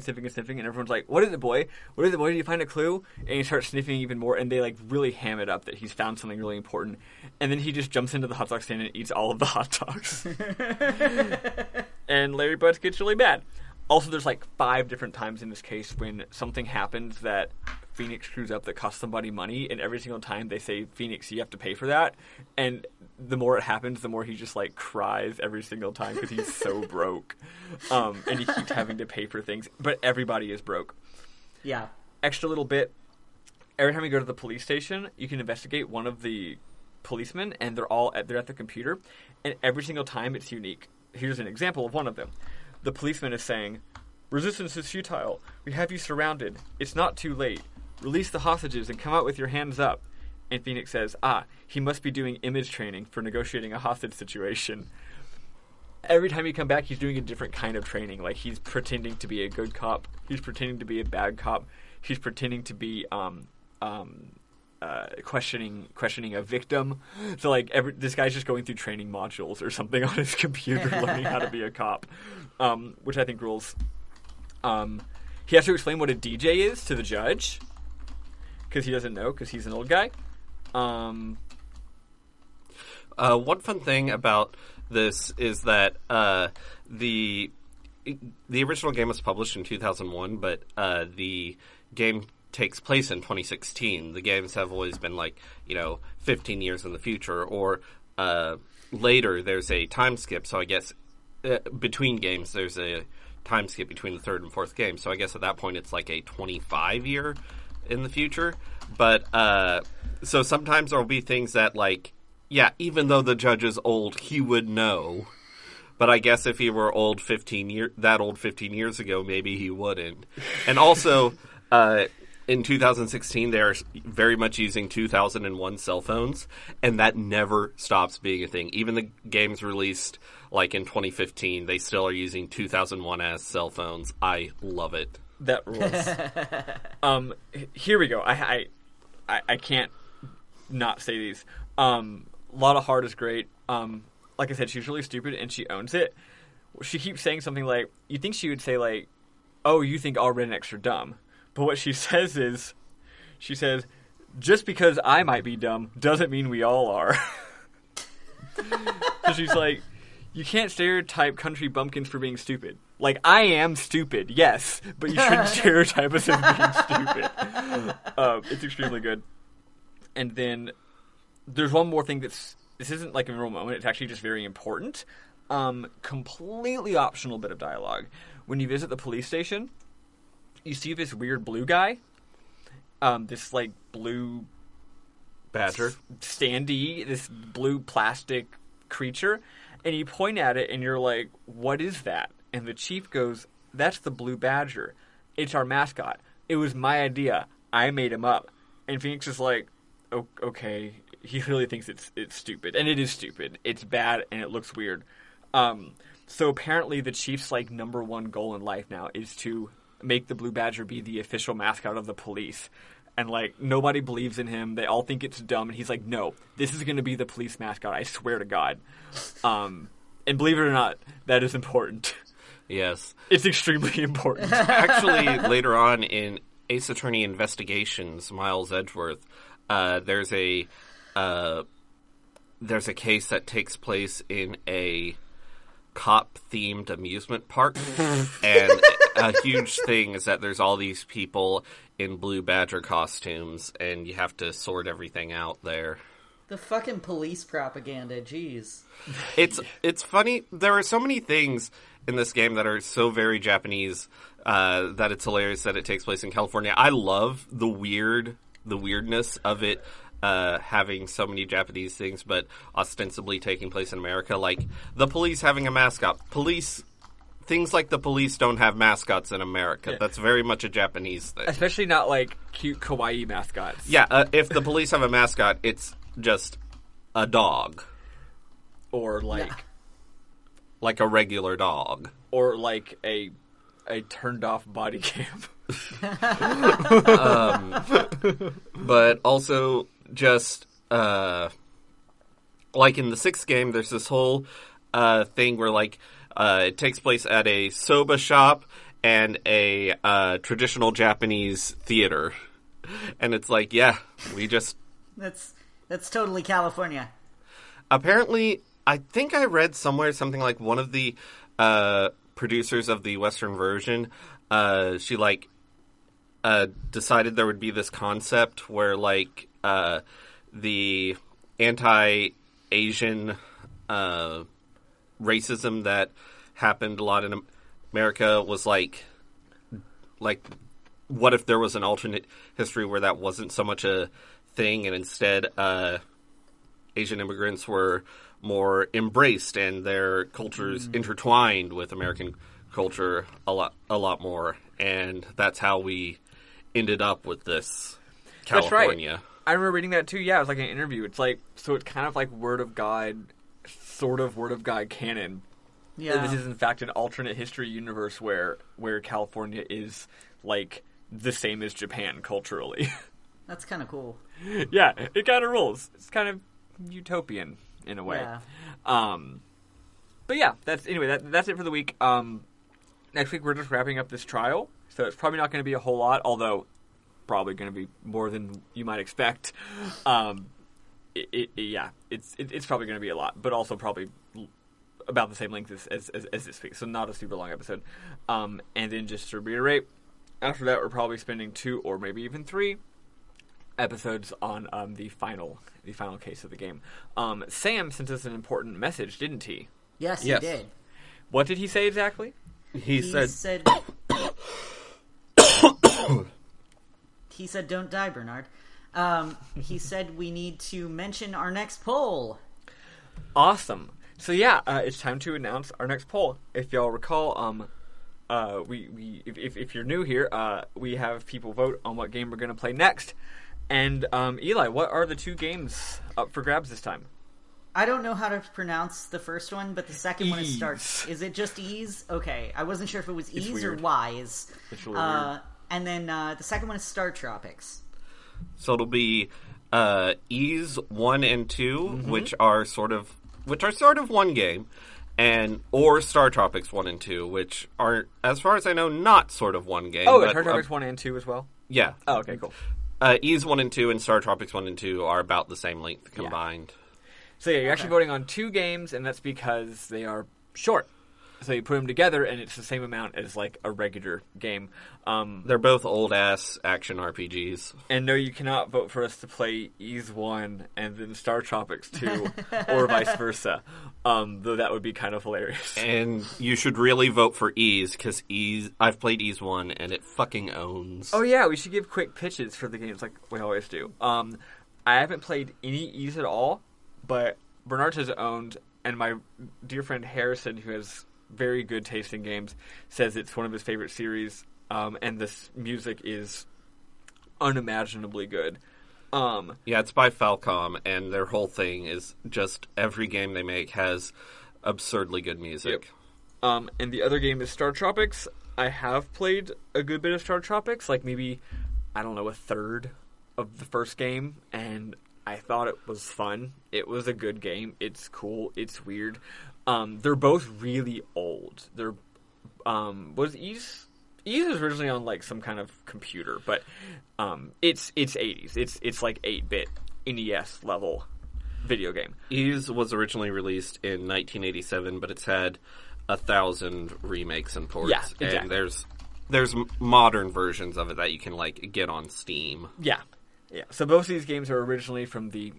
and everyone's like, "What is it, boy? What is it, boy? Did you find a clue?" And he starts sniffing even more, and they like really ham it up that he's found something really important. And then he just jumps into the hot dog stand and eats all of the hot dogs. And Larry Butts gets really bad. Also, there's like 5 different times in this case when something happens that Phoenix screws up that costs somebody money, and every single time they say, Phoenix, you have to pay for that. And the more it happens, the more he just like cries every single time because he's so broke. And he keeps having to pay for things. But everybody is broke. Yeah. Extra little bit. Every time you go to the police station, you can investigate one of the policemen, and they're at the computer. And every single time it's unique. Here's an example of one of them. The policeman is saying, "Resistance is futile. We have you surrounded. It's not too late. Release the hostages and come out with your hands up." And Phoenix says, he must be doing image training for negotiating a hostage situation. every time you come back, he's doing a different kind of training. Like, he's pretending to be a good cop. He's pretending to be a bad cop. He's pretending to be questioning a victim. So, like, this guy's just going through training modules or something on his computer, learning how to be a cop, which I think rules. He has to explain what a DJ is to the judge because he doesn't know because he's an old guy. One fun thing about this is that the original game was published in 2001, but the game takes place in 2016. The games have always been 15 years in the future, or later there's a time skip, so I guess between games there's a time skip between the third and fourth game, so I guess at that point it's like a 25-year in the future. But so sometimes there'll be things that even though the judge is old, he would know. But I guess if he were old 15 years ago, maybe he wouldn't. And also, in 2016, they're very much using 2001 cell phones, and that never stops being a thing. Even the games released in 2015, they still are using 2001 as cell phones. I love it. That rules. Here we go. I can't not say these. Lotta Hart is great. Like I said, she's really stupid and she owns it. She keeps saying something like, you think she would say oh, you think all rednecks are dumb. But what she says is, she says, just because I might be dumb doesn't mean we all are. So she's like, you can't stereotype country bumpkins for being stupid. I am stupid, yes, but you shouldn't stereotype us as being stupid. It's extremely good. And then there's one more thing this isn't a real moment, it's actually just very important. Completely optional bit of dialogue. When you visit the police station, you see this weird blue guy, this blue badger standee, this blue plastic creature, and you point at it and you're like, what is that? And the chief goes, that's the blue badger. It's our mascot. It was my idea. I made him up. And Phoenix is like, oh, okay, he really thinks it's stupid. And it is stupid. It's bad and it looks weird. So apparently the chief's number one goal in life now is to make the blue badger be the official mascot of the police. And nobody believes in him. They all think it's dumb. And he's like, no, this is going to be the police mascot. I swear to God. And believe it or not, that is important. Yes. It's extremely important. Actually, later on in Ace Attorney Investigations, Miles Edgeworth, there's a case that takes place in a cop-themed amusement park, and a huge thing is that there's all these people in blue badger costumes, and you have to sort everything out there. The fucking police propaganda, jeez. It's funny. There are so many things in this game that are so very Japanese that it's hilarious that it takes place in California. I love the weirdness of it having so many Japanese things, but ostensibly taking place in America. Like the police having a mascot. Things like the police don't have mascots in America. Yeah. That's very much a Japanese thing. Especially not cute kawaii mascots. Yeah, if the police have a mascot, it's just a dog. Or like a regular dog. Or a turned off body cam. But also just in the sixth game, there's this whole thing where it takes place at a soba shop and a traditional Japanese theater, and it's we just that's totally California. Apparently, I think I read somewhere something like one of the producers of the Western version, she decided there would be this concept where the anti-Asian racism that happened a lot in America was what if there was an alternate history where that wasn't so much a thing, and instead Asian immigrants were more embraced and their cultures intertwined with American culture a lot more, and that's how we ended up with this California. That's right. I remember reading that too. Yeah, it was an interview. It's so it's kind of like Word of God, sort of Word of God canon. Yeah. This is in fact an alternate history universe where California is like the same as Japan culturally. That's kind of cool. Yeah, it kind of rules. It's kind of utopian in a way. Yeah. But yeah, that's it for the week. Next week we're just wrapping up this trial, so it's probably not going to be a whole lot, although probably going to be more than you might expect. It's probably going to be a lot, but also probably about the same length as this week, so not a super long episode. And then just to reiterate, after that we're probably spending 2 or maybe even 3 episodes on the final case of the game. Sam sent us an important message, didn't he? Yes, Yes. he did. What did he say exactly? He said he said, "Don't die, Bernard." He said we need to mention our next poll. Awesome. So yeah, it's time to announce our next poll. If y'all recall, if you're new here, we have people vote on what game we're going to play next. And Eli, what are the 2 games up for grabs this time? I don't know how to pronounce the first one, but the second one Ease. starts. Is it just Ease? Okay, I wasn't sure if it was It's Ease or weird. Wise. It's really weird. And then the second one is Star Tropics. so. It'll be Ease 1 and 2, which are sort of one game, or Star Tropics 1 and 2, which are, as far as I know, not sort of one game. Oh, but, Star Tropics 1 and 2 as well? Yeah. Oh, okay, cool. Ease 1 and 2 and Star Tropics 1 and 2 are about the same length combined. So yeah, you're actually voting on 2 games, and that's because they are short. So you put them together, and it's the same amount as like a regular game. They're both old-ass action RPGs. And no, you cannot vote for us to play Ease 1 and then Star Tropics 2, or vice versa. Though that would be kind of hilarious. And you should really vote for Ease, because I've played Ease 1, and it fucking owns. Oh yeah, we should give quick pitches for the games like we always do. I haven't played any Ease at all, but Bernard has owned, and my dear friend Harrison, who has very good taste in games, says it's one of his favorite series, and this music is unimaginably good. Yeah, it's by Falcom, and their whole thing is just every game they make has absurdly good music. Yep. And the other game is Star Tropics. I have played a good bit of Star Tropics, like maybe, I don't know, a third of the first game, and I thought it was fun. It was a good game. It's cool. It's weird. They're both really old. They're was Ease was originally on like some kind of computer, but it's 80s. It's like 8-bit NES level video game. Ease was originally released in 1987, but it's had 1,000 remakes and ports. Yeah, exactly. And there's modern versions of it that you can like get on Steam. Yeah. So both of these games are originally from the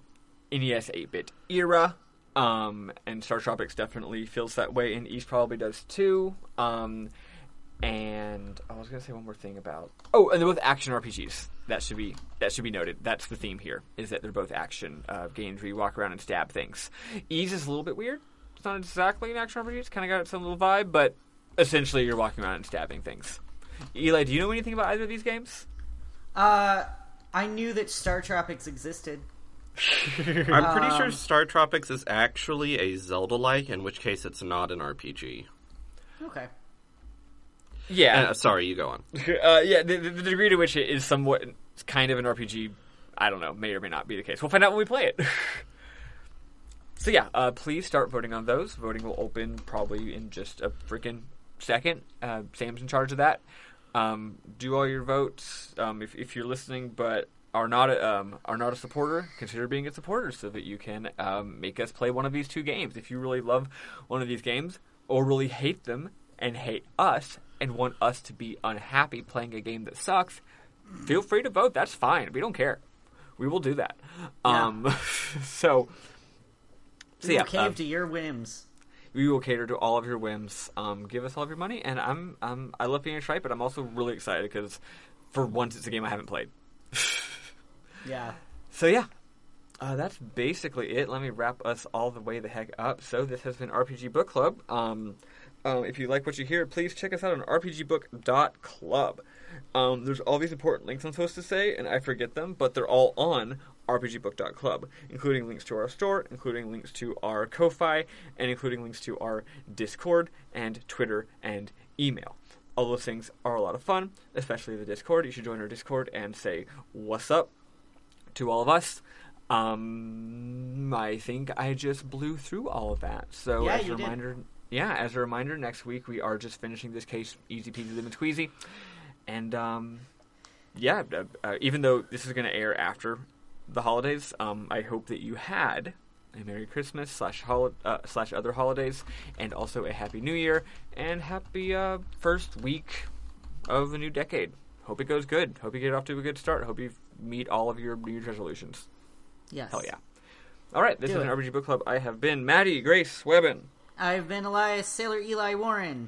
NES 8-bit era. And Star Tropics definitely feels that way, and East probably does too. And I was gonna say one more thing about. Oh, and they're both action RPGs. That should be noted. That's the theme here, is that they're both action games where you walk around and stab things. Ease is a little bit weird. It's not exactly an action RPG. It's kind of got its own little vibe, but essentially you're walking around and stabbing things. Eli, do you know anything about either of these games? I knew that Star Tropics existed. I'm pretty sure Star Tropics is actually a Zelda-like, in which case it's not an RPG. Okay. Yeah. Sorry, you go on. Yeah, the degree to which it is somewhat kind of an RPG, I don't know, may or may not be the case. We'll find out when we play it. So yeah, please start voting on those. Voting will open probably in just a freaking second. Sam's in charge of that. Do all your votes. If you're listening but are not a supporter, consider being a supporter so that you can make us play one of these 2 games. If you really love one of these games or really hate them and hate us and want us to be unhappy playing a game that sucks, feel free to vote. That's fine. We don't care. We will do that. Yeah. So We yeah, will cave to your whims. we will cater to all of your whims. Give us all of your money, and I love Phoenix Wright, but I'm also really excited because for once it's a game I haven't played. Yeah. So yeah, that's basically it. Let me wrap us all the way the heck up. So this has been RPG Book Club. If you like what you hear, please check us out on rpgbook.club. There's all these important links I'm supposed to say, and I forget them, but they're all on rpgbook.club, including links to our store, including links to our Ko-Fi, and including links to our Discord and Twitter and email. All those things are a lot of fun, especially the Discord. You should join our Discord and say, what's up to all of us. I think I just blew through all of that. So Yeah, as a you did. reminder, as a reminder, next week we are just finishing this case, easy peasy lemon squeezy. And even though this is going to air after the holidays, I hope that you had a Merry Christmas / other holidays, and also a Happy New Year, and happy first week of the new decade. Hope it goes good. Hope you get off to a good start. Hope you meet all of your New Year's resolutions. Yes. Hell yeah. All right, this Do is an it. RPG Book Club. I have been Maddie Grace Webben. I've been Elias Sailor Eli Warren.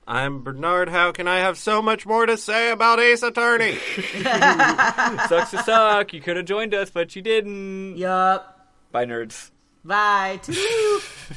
I'm Bernard. How can I have so much more to say about Ace Attorney? Sucks to suck. You could have joined us, but you didn't. Yup. Bye, nerds. Bye. Toodaloo.